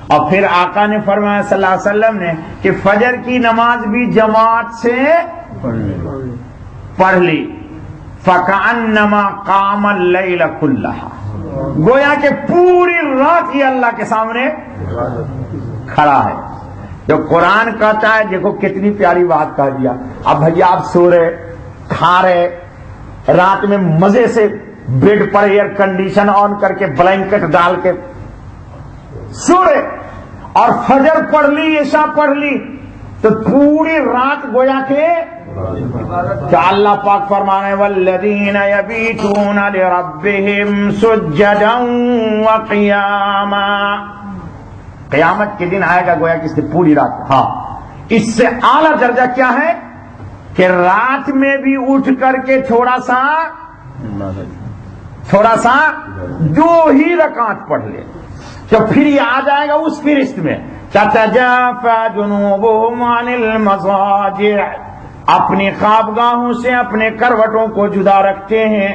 A: اور پھر آقا نے فرمایا صلی اللہ علیہ وسلم نے کہ فجر کی نماز بھی جماعت سے پڑھ لی، فَكَأَنَّمَا قَامَ اللَّيْلَ كُلَّهَا، گویا کہ پوری رات یہ اللہ کے سامنے کھڑا ہے. جو قرآن کہتا ہے، دیکھو کتنی پیاری بات کہہ دیا. اب بھیا آپ سو رہے، کھا رہے، رات میں مزے سے بیڈ پر ایئر کنڈیشن آن کر کے بلینکٹ ڈال کے سو رہے اور فجر پڑھ لی، عشاء پڑھ لی، تو پوری رات گویا کہ کیا اللہ پاک فرمانے والذین یبیتون لربہم سجدا وقیاما. قیامت کے دن آئے گا گویا کہ اس نے پوری رات. ہاں اس سے اعلیٰ درجہ کیا ہے کہ رات میں بھی اٹھ کر کے تھوڑا سا 2 ہی رکعت پڑھ لے تو پھر یہ آ جائے گا اس فہرست میں تتجافى جنوبهم عن المضاجع، اپنی خوابگاہوں سے اپنے کروٹوں کو جدا رکھتے ہیں.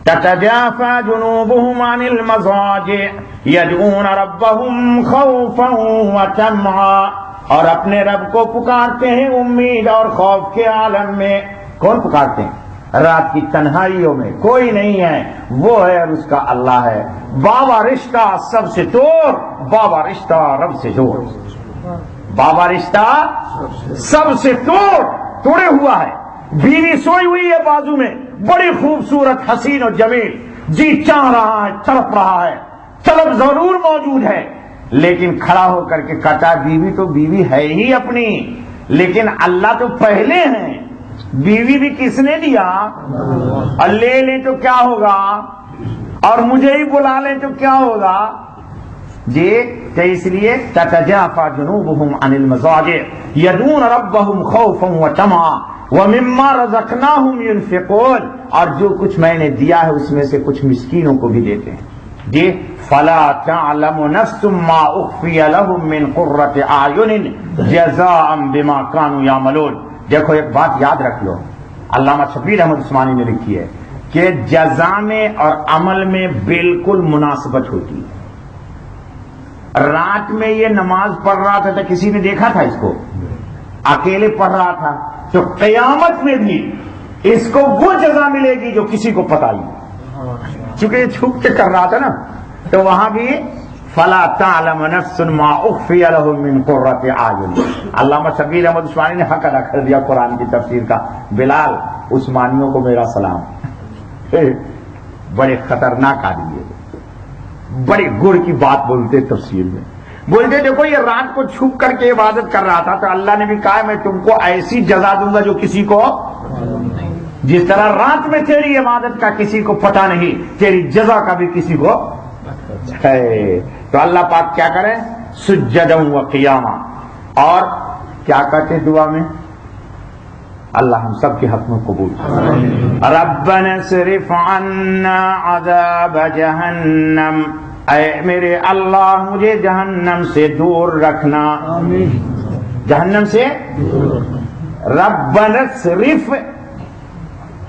A: تتجافى جنوبهم عن المضاجع يدعون ربهم خوفا وطمعا، اور اپنے رب کو پکارتے ہیں امید اور خوف کے عالم میں. کون پکارتے ہیں؟ رات کی تنہائیوں میں کوئی نہیں ہے، وہ ہے اور اس کا اللہ ہے. بابا رشتہ سب سے توڑ، بابا رشتہ رب سے جوڑ. بابا رشتہ سب سے توڑے ہوا ہے. بیوی سوئی ہوئی ہے بازو میں، بڑی خوبصورت حسین اور جمیل، جی چاہ رہا ہے، تڑپ رہا ہے، طلب ضرور موجود ہے، لیکن کھڑا ہو کر کے کہتا بیوی تو بیوی ہے ہی اپنی، لیکن اللہ تو پہلے ہیں. بیوی بھی کس نے دیا؟ اور لے لیں تو کیا ہوگا، اور مجھے ہی بلا لیں تو کیا ہوگا جی. تو اس لیے تتجافى جنوبهم عن المضاجع يدعون ربهم خوفا وطمعا ومما رزقناهم ينفقون، اور جو کچھ میں نے دیا ہے اس میں سے کچھ مسکینوں کو بھی دیتے ہیں جی. فلا تعلم نفس ما اخفي لهم من قرة اعين جزاء بما كانوا يعملون. دیکھو ایک بات یاد رکھ لو، علامہ شبیر احمد عثمانی نے لکھی ہے کہ جزا میں اور عمل میں بالکل مناسبت ہوتی ہے. رات میں یہ نماز پڑھ رہا تھا تو کسی نے دیکھا تھا اس کو؟ اکیلے پڑھ رہا تھا. تو قیامت میں بھی اس کو وہ جزا ملے گی جو کسی کو پتہ ہی، چونکہ یہ چھپ کے کر رہا تھا نا، تو وہاں بھی فلا تعلم نفس ما اخفی لهم من قرۃ اعین. علامہ شبیر احمد عثمانی نے حق ادا کر دیا قرآن کی تفسیر کا. بلال عثمانیوں کو میرا سلام. بڑے خطرناک آدمی ہے, بڑے گڑ کی بات بولتے تفسیر میں. بولتے دیکھو یہ رات کو چھپ کر کے عبادت کر رہا تھا تو اللہ نے بھی کہا میں تم کو ایسی جزا دوں گا جو کسی کو, جس طرح رات میں تیری عبادت کا کسی کو پتہ نہیں, تیری جزا کا بھی کسی کو ہے. تو اللہ پاک کیا کرے, سجدا و قیاما. اور کیا کہتے دعا میں, اللہ ہم سب کے حق میں قبول. ربنا اصرف عنا عذاب جہنم, اے میرے اللہ مجھے جہنم سے دور رکھنا. جہنم سے ربنا اصرف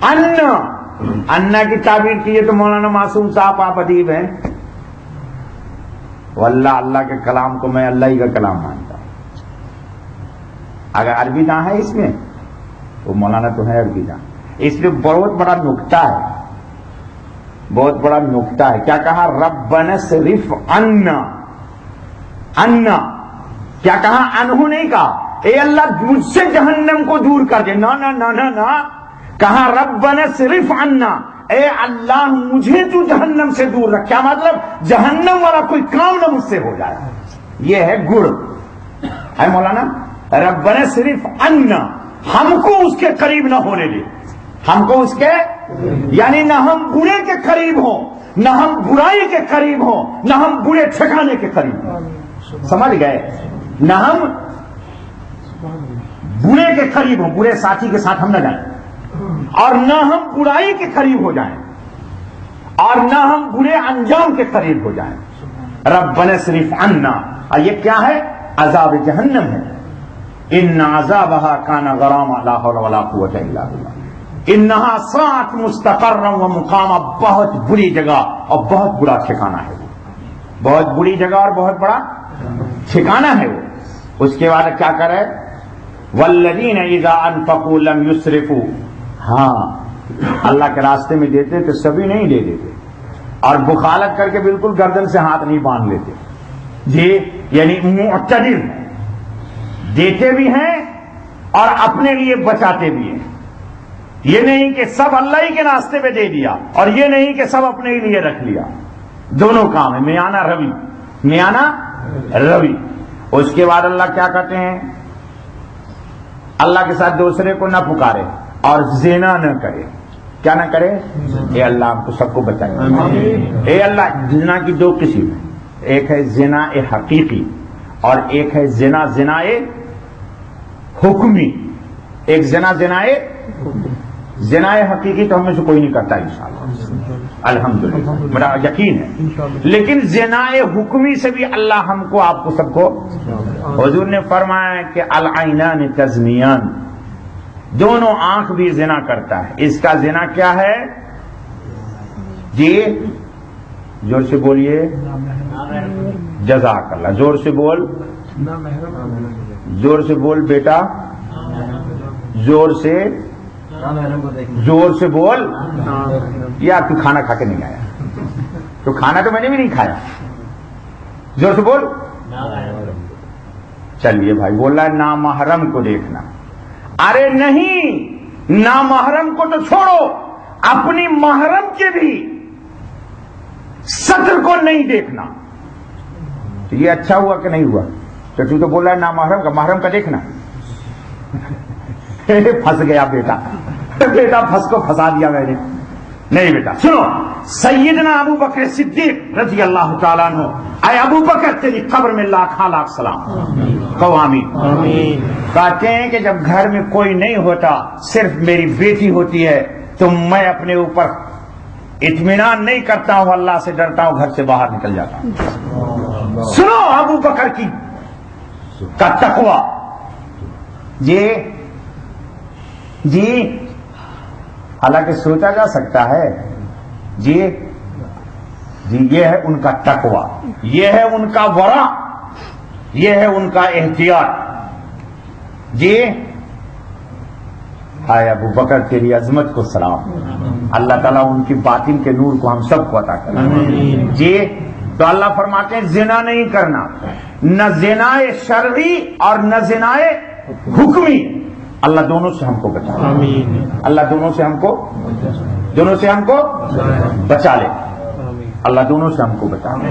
A: عنا, عنا کی تعبیر کیے تو مولانا معصوم صاحب آپ ادیب ہیں. واللہ اللہ کے کلام کو میں اللہ ہی کا کلام مانتا ہوں. اگر عربی نہ ہے اس میں تو مولانا تو ہے عربی نہ. اس میں بہت بڑا نکتہ ہے, بہت بڑا نکتہ ہے. کیا کہا, ربنا اصرف عنا. عنا کیا کہا, انہوں نہیں کہا اے اللہ مجھ سے جہنم کو دور کر دے, نہ نہ نہ نہ نہ, کہا ربنا اصرف عنا, اے اللہ مجھے تو جہنم سے دور رکھ. کیا مطلب, جہنم والا کوئی کام نہ مجھ سے ہو جائے. یہ ہے گڑ ہے مولانا. ربنا صرف عنا, ہم کو اس کے قریب نہ ہونے دے, ہم کو اس کے, یعنی نہ ہم برے کے قریب ہوں, نہ ہم برائی کے قریب ہوں, نہ ہم برے ٹھکانے کے قریب ہوں. سمجھ گئے, نہ ہم برے کے قریب ہوں, برے ساتھی کے ساتھ ہم نہ جائیں, اور نہ ہم برائی کے قریب ہو جائیں, اور نہ ہم برے انجام کے قریب ہو جائیں. ربنا اصرف عنا, اور یہ کیا ہے, عذاب جہنم ہے. ان عذابها كان غراما لا حول ولا قوة الا بالله. انها ساعت مستقرا ومقاما, بہت بری جگہ اور بہت برا ٹھکانہ ہے وہ, بہت بری جگہ اور بہت بڑا ٹھکانہ ہے وہ. اس کے بعد کیا کرے, والذین اذا انفقوا لم يسرفوا. ہاں اللہ کے راستے میں دیتے تو سبھی نہیں دے دیتے, اور بخالت کر کے بالکل گردن سے ہاتھ نہیں باندھ لیتے. جی یعنی معتدل دیتے بھی ہیں اور اپنے لیے بچاتے بھی ہیں. یہ نہیں کہ سب اللہ ہی کے راستے پہ دے دیا, اور یہ نہیں کہ سب اپنے ہی لیے رکھ لیا. دونوں کام ہے, میانہ روی, میانہ روی. اس کے بعد اللہ کیا کہتے ہیں, اللہ کے ساتھ دوسرے کو نہ پکارے اور زنا نہ کرے. کیا نہ کرے, اے اللہ ہم کو سب کو بچائے. اے اللہ, زنا کی دو قسم ہیں, ایک ہے زنا حقیقی اور ایک ہے زنا زنائے حکمی. ایک زنا زنائے حقیقی تو ہم میں سے کوئی نہیں کرتا انشاءاللہ, الحمدللہ میرا یقین ہے. لیکن زنائے حکمی سے بھی اللہ ہم کو آپ کو سب کو, حضور نے فرمایا کہ العینان تزنیان, دونوں آنکھ بھی زنا کرتا ہے. اس کا زنا کیا ہے جی, زور سے بولیے, جزاک اللہ, زور سے بول, زور سے بول بیٹا, زور سے بول. یا تو کھانا کھا کے نہیں آیا, تو کھانا تو میں نے بھی نہیں کھایا, زور سے بول. چلیے بھائی, بول رہا ہے نامحرم کو دیکھنا. ارے نہیں, نامحرم کو تو چھوڑو, اپنی محرم کے بھی سطر کو نہیں دیکھنا. تو یہ اچھا ہوا کہ نہیں ہوا, تو بول رہا ہے نامحرم کا, محرم کا دیکھنا. پھنس گیا بیٹا, بیٹا پھنس کو پھنسا دیا میں نے. نہیں بیٹا سنو, سیدنا ابو بکر صدیق رضی اللہ تعالیٰ عنہ, اے ابو بکر تیری قبر میں لاکھاں لاکھ سلام. کہو آمین. کہتے ہیں کہ جب گھر میں کوئی نہیں ہوتا, صرف میری بیٹی ہوتی ہے, تو میں اپنے اوپر اطمینان نہیں کرتا ہوں, اللہ سے ڈرتا ہوں, گھر سے باہر نکل جاتا ہوں. سنو ابو بکر کی کا تقوی. جی حالانکہ سوچا جا سکتا ہے, جی یہ ہے ان کا تقوی, یہ ہے ان کا ورع, یہ ہے ان کا احتیاط. جی ہائے ابو بکر تیری عظمت کو سلام. اللہ تعالیٰ ان کی باطن کے نور کو ہم سب کو عطا کرے. جی تو اللہ فرماتے ہیں زنا نہیں کرنا، نہ زنائے شرعی اور نہ زنائے حکمی، اللہ دونوں سے ہم کو بچا لے، اللہ دونوں سے ہم کو بچا لے، اللہ دونوں سے ہم کو بچا لے۔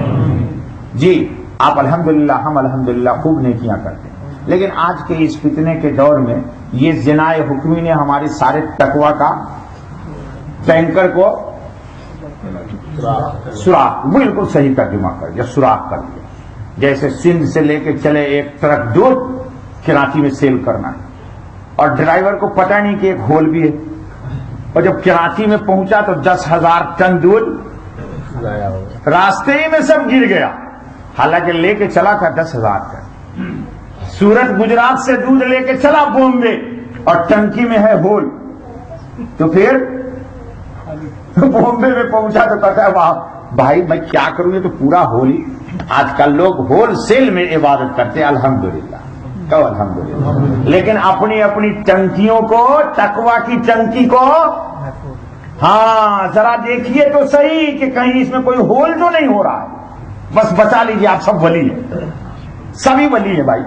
A: جی آپ الحمدللہ، ہم الحمدللہ خوب نیکیاں کرتے ہیں، لیکن آج کے اس فتنے کے دور میں یہ زنائے حکمی نے ہمارے سارے تقویٰ کا ٹینکر کو سوراخ، بالکل صحیح ترجمہ کر دیا، سوراخ کر دیا۔ جیسے سندھ سے لے کے چلے ایک ٹرک دودھ کراچی میں سیل کرنا ہے، اور ڈرائیور کو پتہ نہیں کہ ایک ہول بھی ہے، اور جب کراچی میں پہنچا تو 10,000 ٹن دودھ راستے ہی میں سب گر گیا، حالانکہ لے کے چلا تھا 10,000 ٹن۔ سورت گجرات سے دودھ لے کے چلا بامبے، اور ٹنکی میں ہے ہول، تو پھر بامبے میں پہنچا تو کہتا ہے واہ بھائی میں کیا کروں، یہ تو پورا ہول ہی۔ آج کل لوگ ہول سیل میں عبادت کرتے ہیں، الحمدللہ کہو الحمدللہ، لیکن اپنی اپنی ٹنکیوں کو، تقویٰ کی ٹنکی کو ہاں ذرا دیکھیے تو صحیح کہ کہیں اس میں کوئی ہول تو نہیں ہو رہا ہے، بس بچا لیجیے، آپ سب ولی ہیں، سبھی ولی ہیں بھائی۔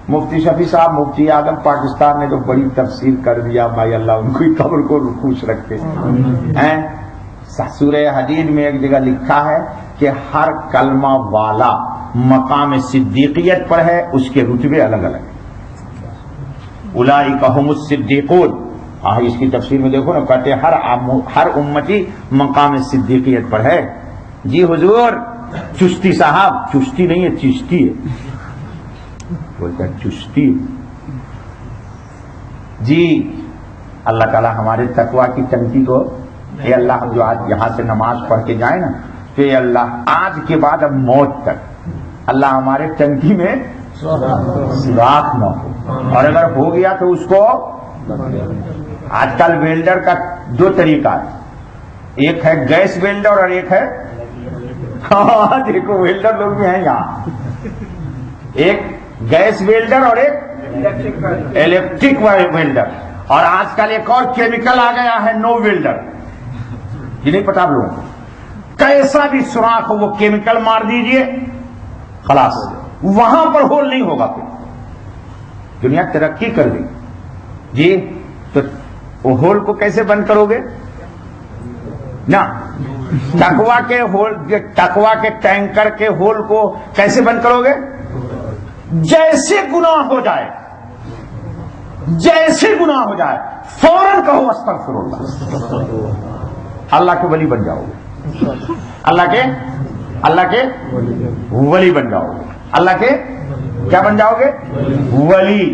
A: مفتی شفیع صاحب مفتی اعظم پاکستان نے تو بڑی تفسیر کر دیا بھائی، اللہ ان کی قبر کو خوش رکھتے ہیں۔ سورہ حدید میں ایک جگہ لکھا ہے کہ ہر کلمہ والا مقام صدیقیت پر ہے، اس کے رتبے الگ الگ ہیں۔ اولئک ھم الصدیقون، اس کی تفسیر میں دیکھو نا، کہتے ہیں ہر امتی مقام صدیقیت پر ہے۔ جی حضور چشتی صاحب، چشتی نہیں ہے چشتی ہے، بولتا ہے چشتی۔ جی اللہ تعالیٰ ہمارے تقویٰ کی ٹنکی کو، اے اللہ ہم جو آج یہاں سے نماز پڑھ کے جائیں نا، تو اے اللہ آج کے بعد اب موت تک اللہ ہمارے ٹنکی میں سوراخ نہ ہو، اور اگر ہو گیا تو اس کو، آج کل ویلڈر کا 2 طریقہ ہے، ایک ہے گیس ویلڈر اور ایک ہے، ہاں دیکھو ویلڈر لوگ بھی ہیں یہاں، ایک گیس ویلڈر اور ایک الیکٹرک ویلڈر، اور آج کل ایک اور کیمیکل آ گیا ہے نو ویلڈر، یہ نہیں پتا آپ لوگوں کو، کیسا بھی سوراخ ہو وہ کیمیکل مار دیجئے خلاص، وہاں پر ہول نہیں ہوگا۔ پھر دنیا ترقی کر گئی جی، تو وہ ہول کو کیسے بند کرو گے نا، تقویٰ کے ہول، تقویٰ کے ٹینکر کے ہول کو کیسے بند کرو گے؟ جیسے گناہ ہو جائے، جیسے گناہ ہو جائے فوراً کہو استغفر اللہ، اللہ کے ولی بن جاؤ گے، اللہ کے ولی بن جاؤ گے، اللہ کے کیا بن جاؤ گے؟ ولی۔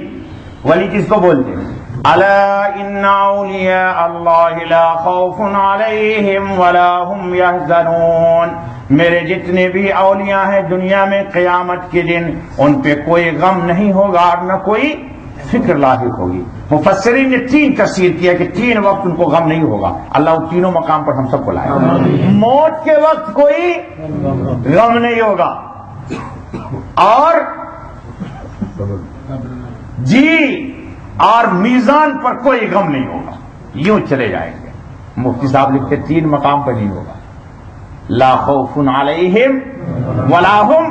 A: ولی کس کو بولتے ہیں؟ الا ان اولیاء اللہ لا خوف علیہم ولا هم يحزنون، میرے جتنے بھی اولیاء ہیں دنیا میں قیامت کے دن ان پہ کوئی غم نہیں ہوگا اور نہ کوئی فکر لاحق ہوگی۔ مفسرین نے 3 تفسیر کیا کہ 3 وقت ان کو غم نہیں ہوگا، اللہ ان تینوں مقام پر ہم سب کو لائے۔ موت کے وقت کوئی غم نہیں ہوگا، اور جی اور میزان پر کوئی غم نہیں ہوگا، یوں چلے جائیں گے۔ مفتی صاحب لکھتے 3 مقام پر نہیں ہوگا، لا خوف علیہم ولا هم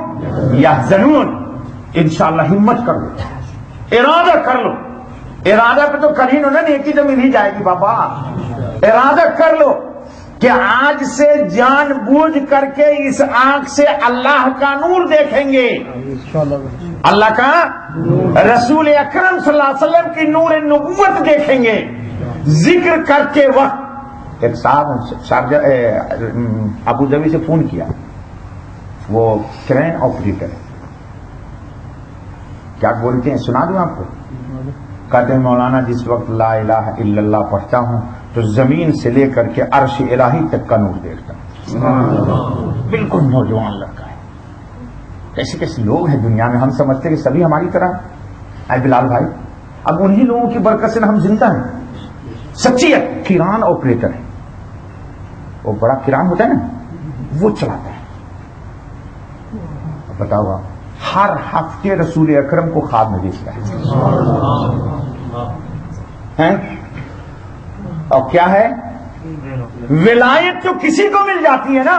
A: یحزنون۔ انشاءاللہ ہمت کر لو، ارادہ کر لو، ارادہ پہ تو کر ہی نو نا، نیکی تو مل ہی جائے گی بابا، ارادہ کر لو کہ آج سے جان بوجھ کر کے اس آنکھ سے اللہ کا نور دیکھیں گے، اللہ کا رسول اکرم صلی اللہ علیہ وسلم کی نور نبوت دیکھیں گے۔ ذکر کرتے وقت ایک صاحب ابو ظبی سے فون کیا، وہ کرین آپریٹر ہے، کیا بولتے ہیں سنا دوں آپ کو؟ کہتے ہیں مولانا جس وقت لا الہ الا اللہ پڑھتا ہوں تو زمین سے لے کر کے عرش الہی تک کا نور دیکھتا ہوں۔ بالکل نوجوان لڑکا ہے۔ کیسے کیسے لوگ ہیں دنیا میں، ہم سمجھتے ہیں کہ سبھی ہماری طرح اے بلال بھائی، اب انہی لوگوں کی برکت سے ہم زندہ ہیں۔ سچی ہے، کران آپریٹر ہے، وہ بڑا کران ہوتا ہے نا وہ چلاتا ہے۔ بتاؤ آپ، ہر ہفتے رسول اکرم کو خواب میں دیکھتا ہے، اور کیا ہے ولایت تو کسی کو مل جاتی ہے نا،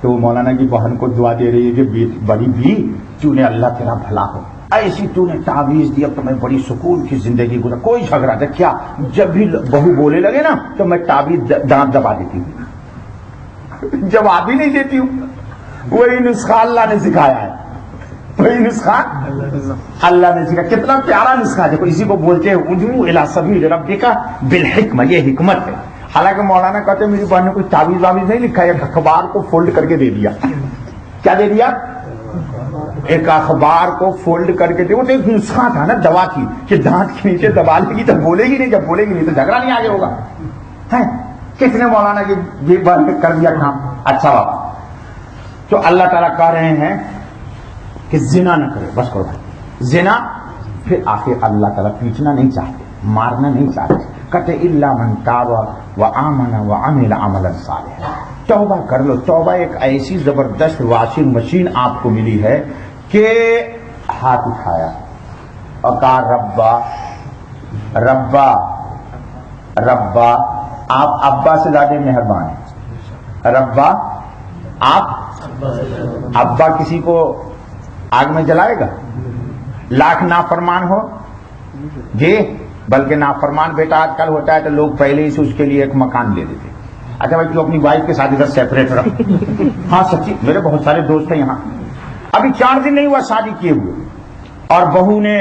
A: تو وہ مولانا کی بہن کو دعا دے رہی ہے کہ بڑی بھی تو نے اللہ تیرا بھلا ہو، ایسی تو نے تعویذ دی، اب تو میں بڑی سکون کی زندگی گزار، کوئی جھگڑا تھا کیا، جب بھی بہو بولے لگے نا تو میں تعویذ دانت دبا دیتی ہوں، جواب ہی نہیں دیتی ہوں۔ وہی نسخہ اللہ نے سکھایا ہے، وہی نسخہ اللہ نے سکھایا، کتنا پیارا نسخہ ہے۔ دیکھو اسی کو بولتے ہیں ادعو الی سبیل ربک بالحکمہ، یہ حکمت ہے۔ حالانکہ مولانا کہتے ہیں میری بہن نے کوئی تعویذ واویز نہیں لکھا ہے، ایک اخبار کو فولڈ کر کے دے دیا۔ کیا دے دیا؟ ایک اخبار کو فولڈ کر کے دے، وہ تو ایک نسخہ تھا نا، دوا تھی کہ دانت کے نیچے دبا لے گی تو بولے گی نہیں، جب بولے گی نہیں تو جھگڑا نہیں آگے ہوگا۔ کس نے مولانا کی بہن نے کر دیا کام؟ اچھا بابا، تو اللہ تعالیٰ کہہ رہے ہیں کہ زنا نہ کرے، بس کرو بھائی زنا، پھر آخر اللہ تعالیٰ پیٹنا نہیں چاہتے، مارنا نہیں چاہتے، کہتے الا من تاب وآمن وعمل عملا صالحا، توبہ کر لو۔ توبہ ایک ایسی زبردست واشنگ مشین آپ کو ملی ہے کہ ہاتھ اٹھایا اور کہا ربا ربا ربا، آپ ابا سے زیادہ مہربان ہیں، ربا آپ ابا کسی کو آگ میں جلائے گا؟ لاکھ نافرمان ہو جی، بلکہ نافرمان بیٹا آج کل ہوتا ہے تو لوگ پہلے ہی سے اس کے لیے ایک مکان دے دیتے، اچھا بھائی تو اپنی وائف کے ساتھ ادھر سیپریٹ رکھ۔ ہاں سچی، میرے بہت سارے دوست ہیں یہاں، ابھی 4 دن نہیں ہوا شادی کیے ہوئے اور بہو نے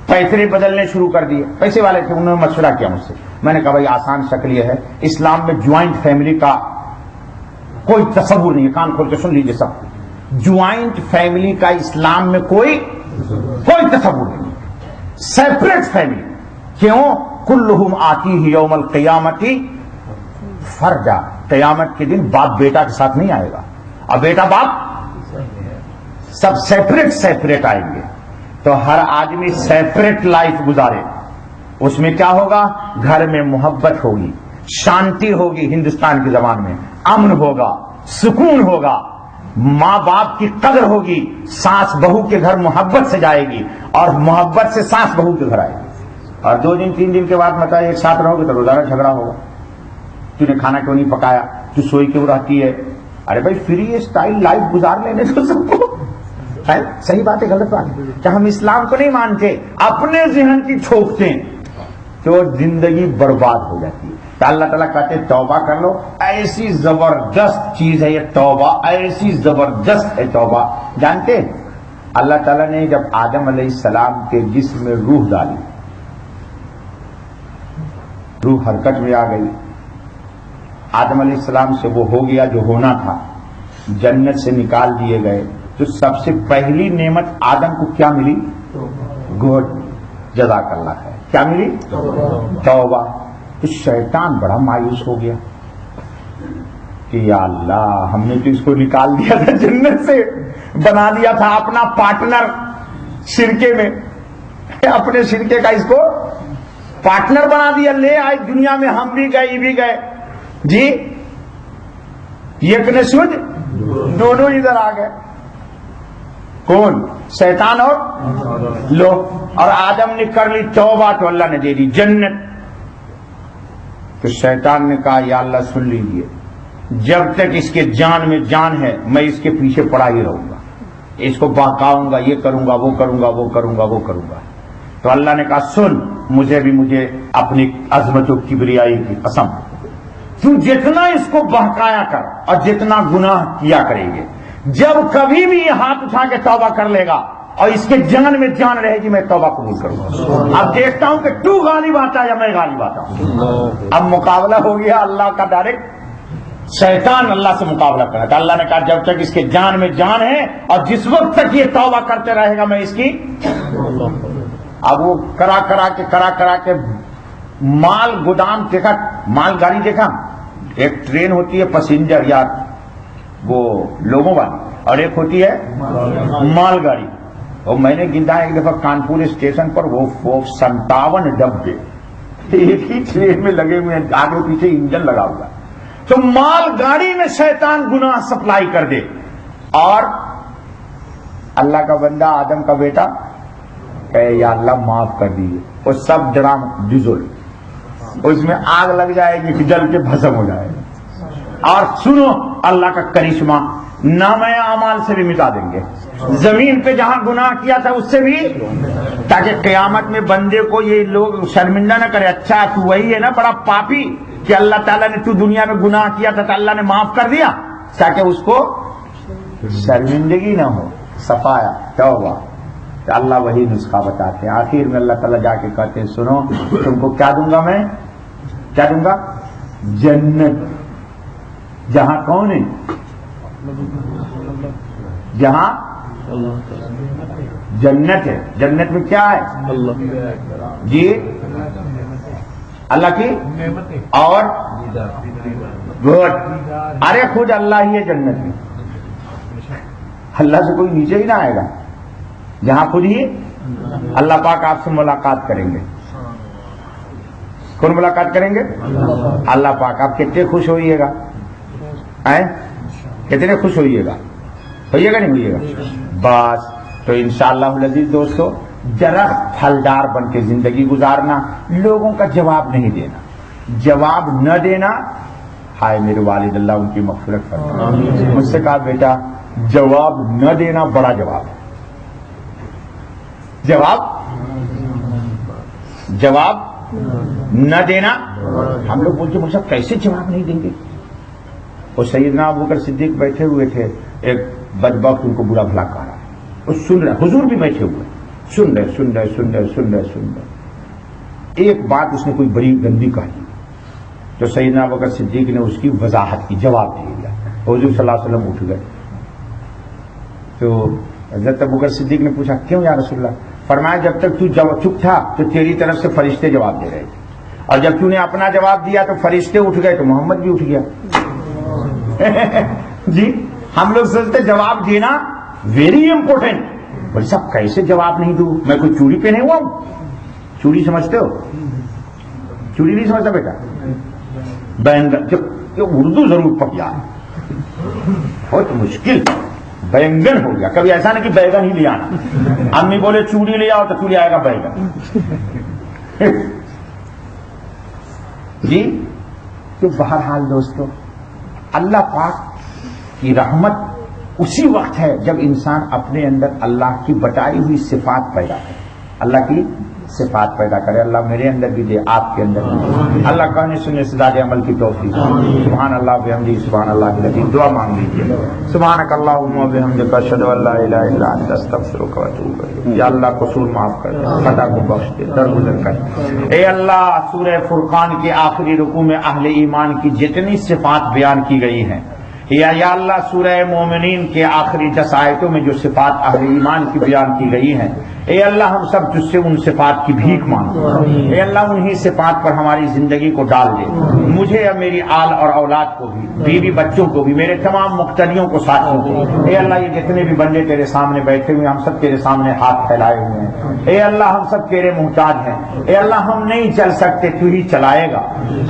A: پیسے بدلنے شروع کر دیے، پیسے والے تھے، انہوں نے مشورہ کیا مجھ سے، میں نے کہا بھائی آسان شکل یہ ہے، اسلام میں جوائنٹ فیملی کا کوئی تصور نہیں ہے، کان کھول کے سن لیجیے سب، جوائنٹ فیملی کا اسلام میں کوئی تصور نہیں، سیپریٹ فیملی۔ کیوں؟ کلہم آتیہ یوم القیامت فردا، قیامت کے دن باپ بیٹا کے ساتھ نہیں آئے گا، اور بیٹا باپ سب سیپریٹ آئیں گے، تو ہر آدمی سیپریٹ لائف گزارے، اس میں کیا ہوگا؟ گھر میں محبت ہوگی، شانتی ہوگی، ہندوستان کی زبان میں امن ہوگا، سکون ہوگا، ماں باپ کی قدر ہوگی، ساس بہو کے گھر محبت سے جائے گی اور محبت سے ساس بہو کے گھر آئے گی، اور 2 دن 3 دن کے بعد مطلب ایک ساتھ رہو گے تو روزانہ جھگڑا ہوگا، تو نے کھانا کیوں نہیں پکایا، تو سوئی کیوں رہتی ہے، ارے بھائی فری اسٹائل لائف گزار لینے تو سب کو، صحیح بات ہے غلط بات ہے، کہ ہم اسلام کو نہیں مانتے، اپنے ذہن کی ٹھوکتے ہیں تو زندگی برباد ہو جاتی ہے۔ تو اللہ تعالیٰ کہتے ہیں توبہ کر لو، ایسی زبردست چیز ہے یہ توبہ، ایسی زبردست ہے توبہ۔ جانتے ہیں اللہ تعالیٰ نے جب آدم علیہ السلام کے جسم میں روح ڈالی، روح حرکت میں آ گئی، آدم علیہ السلام سے وہ ہو گیا جو ہونا تھا، جنت سے نکال دیے گئے، تو سب سے پہلی نعمت آدم کو کیا ملی؟ گڈ، جزاک اللہ خیر، کیا ملی؟ توبہ۔ تو شیطان بڑا مایوس ہو گیا کہ یا اللہ ہم نے تو اس کو نکال دیا تھا جنت سے، بنا دیا تھا اپنا پارٹنر شرکے میں، اپنے شرکے کا اس کو پارٹنر بنا دیا، لے آئے دنیا میں، ہم بھی گئے یہ بھی گئے جی، یک نے سود دونوں ادھر آ گئے، کون؟ شیطان اور لوگ، اور آدم نے کر لی توبہ تو اللہ نے دے دی جنت۔ تو شیطان نے کہا یا اللہ سن لیجیے، جب تک اس کے جان میں جان ہے میں اس کے پیچھے پڑا ہی رہوں گا، اس کو بہکاؤں گا، یہ کروں گا، وہ کروں گا، وہ کروں گا، وہ کروں گا۔ تو اللہ نے کہا سن، مجھے اپنی عظمت و کبریائی کی قسم، تو جتنا اس کو بہکایا کر اور جتنا گناہ کیا کریں گے، جب کبھی بھی یہ ہاتھ اٹھا کے توبہ کر لے گا اور اس کے جان میں جان رہے گی میں توبہ قبول کروں گا۔ اب دیکھتا ہوں کہ تو غالب آتا ہے یا میں غالب آتا ہوں۔ اب مقابلہ ہو گیا اللہ کا ڈائریکٹ، شیطان اللہ سے مقابلہ کرا تھا۔ اللہ نے کہا جب تک اس کے جان میں جان ہے اور جس وقت تک یہ توبہ کرتے رہے گا میں اس کی۔ اب وہ کرا کے مال گودام دیکھا، مال گاڑی دیکھا، ایک ٹرین ہوتی ہے پیسنجر یا وہ لوگوں والی، اور ایک ہوتی ہے مال گاڑی، اور میں نے گنا ایک دفعہ کانپور اسٹیشن پر وہ 57 ڈبے ایک ہی ٹرین میں لگے ہوئے ہیں، آگے پیچھے انجن لگا ہوا۔ تو مال گاڑی میں شیطان گناہ سپلائی کر دے، اور اللہ کا بندہ آدم کا بیٹا کہ یا اللہ معاف کر دیجیے، وہ سب ڈرام ڈیزل، اس میں آگ لگ جائے گی، جل کے بھسم ہو جائے گا۔ اور سنو اللہ کا کرشمہ، نامہ اعمال سے بھی مٹا دیں گے، زمین پہ جہاں گناہ کیا تھا اس سے بھی، تاکہ قیامت میں بندے کو یہ لوگ شرمندہ نہ کرے، اچھا تو وہی ہے نا بڑا پاپی کہ اللہ تعالیٰ نے تو دنیا میں گناہ کیا تھا تو اللہ نے معاف کر دیا، تاکہ اس کو شرمندگی نہ ہو، صفایا توبہ۔ تو اللہ وہی نسخہ بتاتے ہیں، آخر میں اللہ تعالیٰ جا کے کہتے ہیں سنو تم کو کیا دوں گا، میں کیا دوں گا؟ جنت، جہاں کون ہے؟ جہاں جنت ہے، جنت میں کیا ہے؟ جی اللہ کی اور گڈ، ارے خود اللہ ہی ہے جنت میں، اللہ سے کوئی نیچے ہی نہ آئے گا، جہاں خود ہی اللہ پاک آپ سے ملاقات کریں گے۔ کون ملاقات کریں گے؟ اللہ پاک۔ آپ کتنے خوش ہوئیے گا، کتنے خوش ہوئیے گا، ہوئیے گا نہیں ہوئیے گا؟ بس تو انشاءاللہ العزیز دوستو، درخت پھلدار بن کے زندگی گزارنا، لوگوں کا جواب نہیں دینا، جواب نہ دینا۔ ہائے میرے والد اللہ ان کی مغفرت فرمائے، مجھ سے کہا بیٹا جواب نہ دینا بڑا جواب ہے، جواب نہ دینا۔ ہم لوگ بولتے ہیں کیسے جواب نہیں دیں گے؟ وہ سیدنا ابوبکر صدیق بیٹھے ہوئے تھے، ایک بدبخت ان کو برا بھلا کہا رہا ہے، وہ سن رہے، حضور بھی بیٹھے ہوئے سن رہے، ایک بات اس نے کوئی بڑی گندی کہی تو سیدنا ابوبکر صدیق نے اس کی وضاحت کی، جواب دے دیا۔ حضور صلی اللہ علیہ وسلم اٹھ گئے تو حضرت ابوبکر صدیق نے پوچھا کیوں یا رسول اللہ؟ فرمایا جب تک تو چپ تھا تو تیری طرف سے فرشتے جواب دے رہے تھے، اور جب تو نے اپنا جواب دیا تو فرشتے اٹھ گئے تو محمد بھی اٹھ گیا۔ جی ہم لوگ سوچتے جواب دینا ویری امپورٹنٹ، بھائی صاحب کیسے جواب نہیں دوں؟ میں کوئی چوڑی پہنے ہوا ہوں؟ چوڑی سمجھتے ہو؟ چوڑی نہیں سمجھتا بیٹا؟ بینگن، اردو ضرور پکیا، بہت مشکل، بینگن ہو گیا، کبھی ایسا نہیں کہ بیگن ہی لے آنا، امی بولے چوڑی لے آؤ تو چوڑی آئے گا بیگن۔ جی تو بہرحال دوستو، اللہ پاک کی رحمت اسی وقت ہے جب انسان اپنے اندر اللہ کی بتائی ہوئی صفات پیدا کرے، اللہ کی صفات پیدا کرے۔ اللہ میرے اندر بھی دے، آپ کے اندر بھی دے، اللہ کہنے سننے سے زیادہ عمل کی توفیق۔ سبحان اللہ بحمدہ، سبحان اللہ العظیم۔ دعا مانگ لیجیے، سبحانک اللہم و بحمدک، اشہد ان لا الہ الا انت، استغفرک و اتوب الیک۔ یا اللہ قصور معاف کر دے، خطا کو بخش دے، درگزر کر دے۔ اے اللہ سورہ فرقان کے آخری رکوع میں اہل ایمان کی جتنی صفات بیان کی گئی ہیں، یا اللہ سورہ مومنین کے آخری 10 آیتوں میں جو صفات اہل ایمان کی بیان کی گئی ہیں، اے اللہ ہم سب تجھ سے ان صفات کی بھیک مانگتے ہیں، اے اللہ انہی صفات پر ہماری زندگی کو ڈال دے، مجھے اور میری آل اور اولاد کو بھی، بیوی بچوں کو بھی، میرے تمام مقتدیوں کو، ساتھیوں کو۔ اے اللہ یہ جتنے بھی بندے تیرے سامنے بیٹھے ہوئے، ہم سب تیرے سامنے ہاتھ پھیلائے ہوئے ہیں، اے اللہ ہم سب تیرے محتاج ہیں، اے اللہ ہم نہیں چل سکتے تو ہی چلائے گا،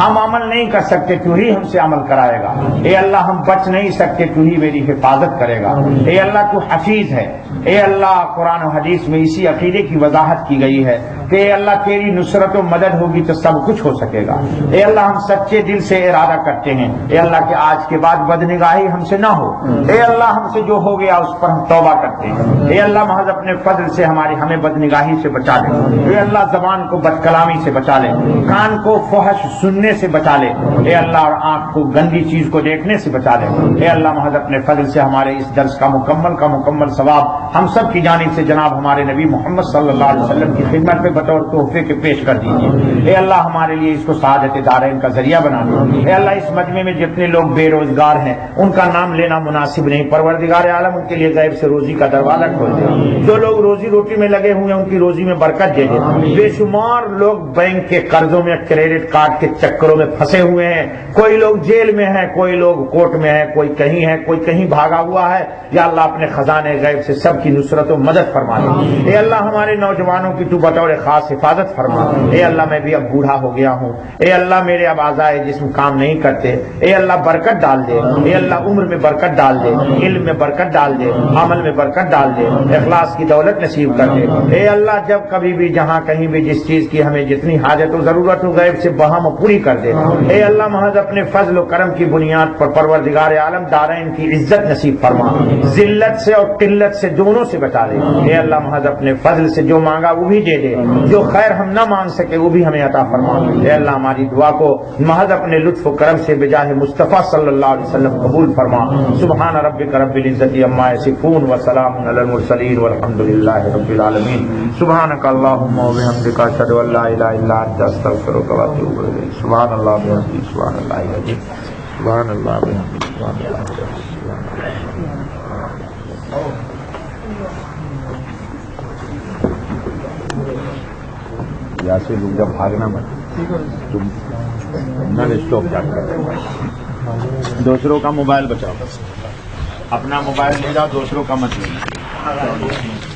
A: ہم عمل نہیں کر سکتے تو ہی ہم سے عمل کرائے گا، اے اللہ ہم بچ نہیں سکتے تو ہی میری حفاظت کرے گا، اے اللہ تو حفیظ ہے، اے اللہ قرآن و حدیث میں اسی عقیدے کی وضاحت کی گئی ہے کہ اے اللہ تیری نصرت و مدد ہوگی تو سب کچھ ہو سکے گا۔ اے اللہ ہم سچے دل سے ارادہ کرتے ہیں، اے اللہ کہ آج کے بعد بدنگاہی ہم سے نہ ہو، اے اللہ ہم سے جو ہو گیا اس پر ہم توبہ کرتے ہیں، اے اللہ محض اپنے فضل سے ہمیں بدنگاہی سے بچا لے، اے اللہ زبان کو بد کلامی سے بچا لے، کان کو فحش سننے سے بچا لے، اے اللہ اور آنکھ کو گندی چیز کو دیکھنے سے بچا لے، اے اللہ محض اپنے فضل سے ہمارے اس درس کا مکمل ثواب ہم سب کی جانب سے جناب ہمارے نبی محمد صلی اللہ علیہ وسلم کی خدمت میں بطور تحفے کے پیش کر دیجیے۔ اے اللہ ہمارے لیے اس کو سعادت دارین کا ذریعہ بنا دے۔ اے اللہ اس مجمع میں جتنے لوگ بے روزگار ہیں ان کا نام لینا مناسب نہیں، پروردگار عالم ان کے لیے غیب سے روزی کا دروازہ کھول دے، جو لوگ روزی روٹی میں لگے ہوئے ہیں ان کی روزی میں برکت دے دے۔ بے شمار لوگ بینک کے قرضوں میں، کریڈٹ کارڈ کے چکروں میں پھنسے ہوئے ہیں، کوئی لوگ جیل میں ہیں، کوئی لوگ کورٹ میں ہے، کوئی کہیں ہے، کوئی کہیں بھاگا ہوا ہے، یا اللہ اپنے خزانے غیب سے سب کی نصرت و مدد فرما دے۔ اے اللہ ہمارے نوجوانوں کی تو بطور خاص حفاظت فرما۔ اے اللہ میں بھی اب بوڑھا ہو گیا ہوں، اے اللہ میرے اب اعضائے جسم کام نہیں کرتے، اے اللہ برکت ڈال دے، اے اللہ عمر میں برکت ڈال دے، علم میں برکت ڈال دے، عمل میں برکت ڈال دے، اخلاص کی دولت نصیب کر دے۔ اے اللہ جب کبھی بھی جہاں کہیں بھی جس چیز کی ہمیں جتنی حاجت و ضرورت ہو غیب سے بہم پوری کر دے۔ اے اللہ محض اپنے فضل و کرم کی بنیاد پر پروردگار عالم دارین کی عزت نصیب فرما، ذلت سے اور قلت سے دونوں سے بچا دے۔ اے اللہ محض اپنے فضل سے جو مانگا وہ بھی دے دے، جو خیر ہم نہ مانگ سکے وہ بھی ہمیں عطا فرما۔ اے اللہ ہماری دعا کو محض اپنے لطف و کرم سے بجاہ مصطفیٰ صلی اللہ علیہ وسلم قبول فرما۔ سبحان ربک رب العزت عما یصفون وسلام علی المرسلین والحمد للہ رب العالمین۔ سبحانک اللہم وبحمدک اشہد ان لا الہ الا انت استغفرک واتوب الیک۔ سبحان اللہ بحمدہ سبحان اللہ العظیم سبحان اللہ بحمدہ سبحان اللہ۔ یاسر رک جا، بھاگنا مت، تم نہ اسٹاپ جا کر دوسروں کا موبائل بچاؤ، اپنا موبائل لے جاؤ، دوسروں کا مت لینا۔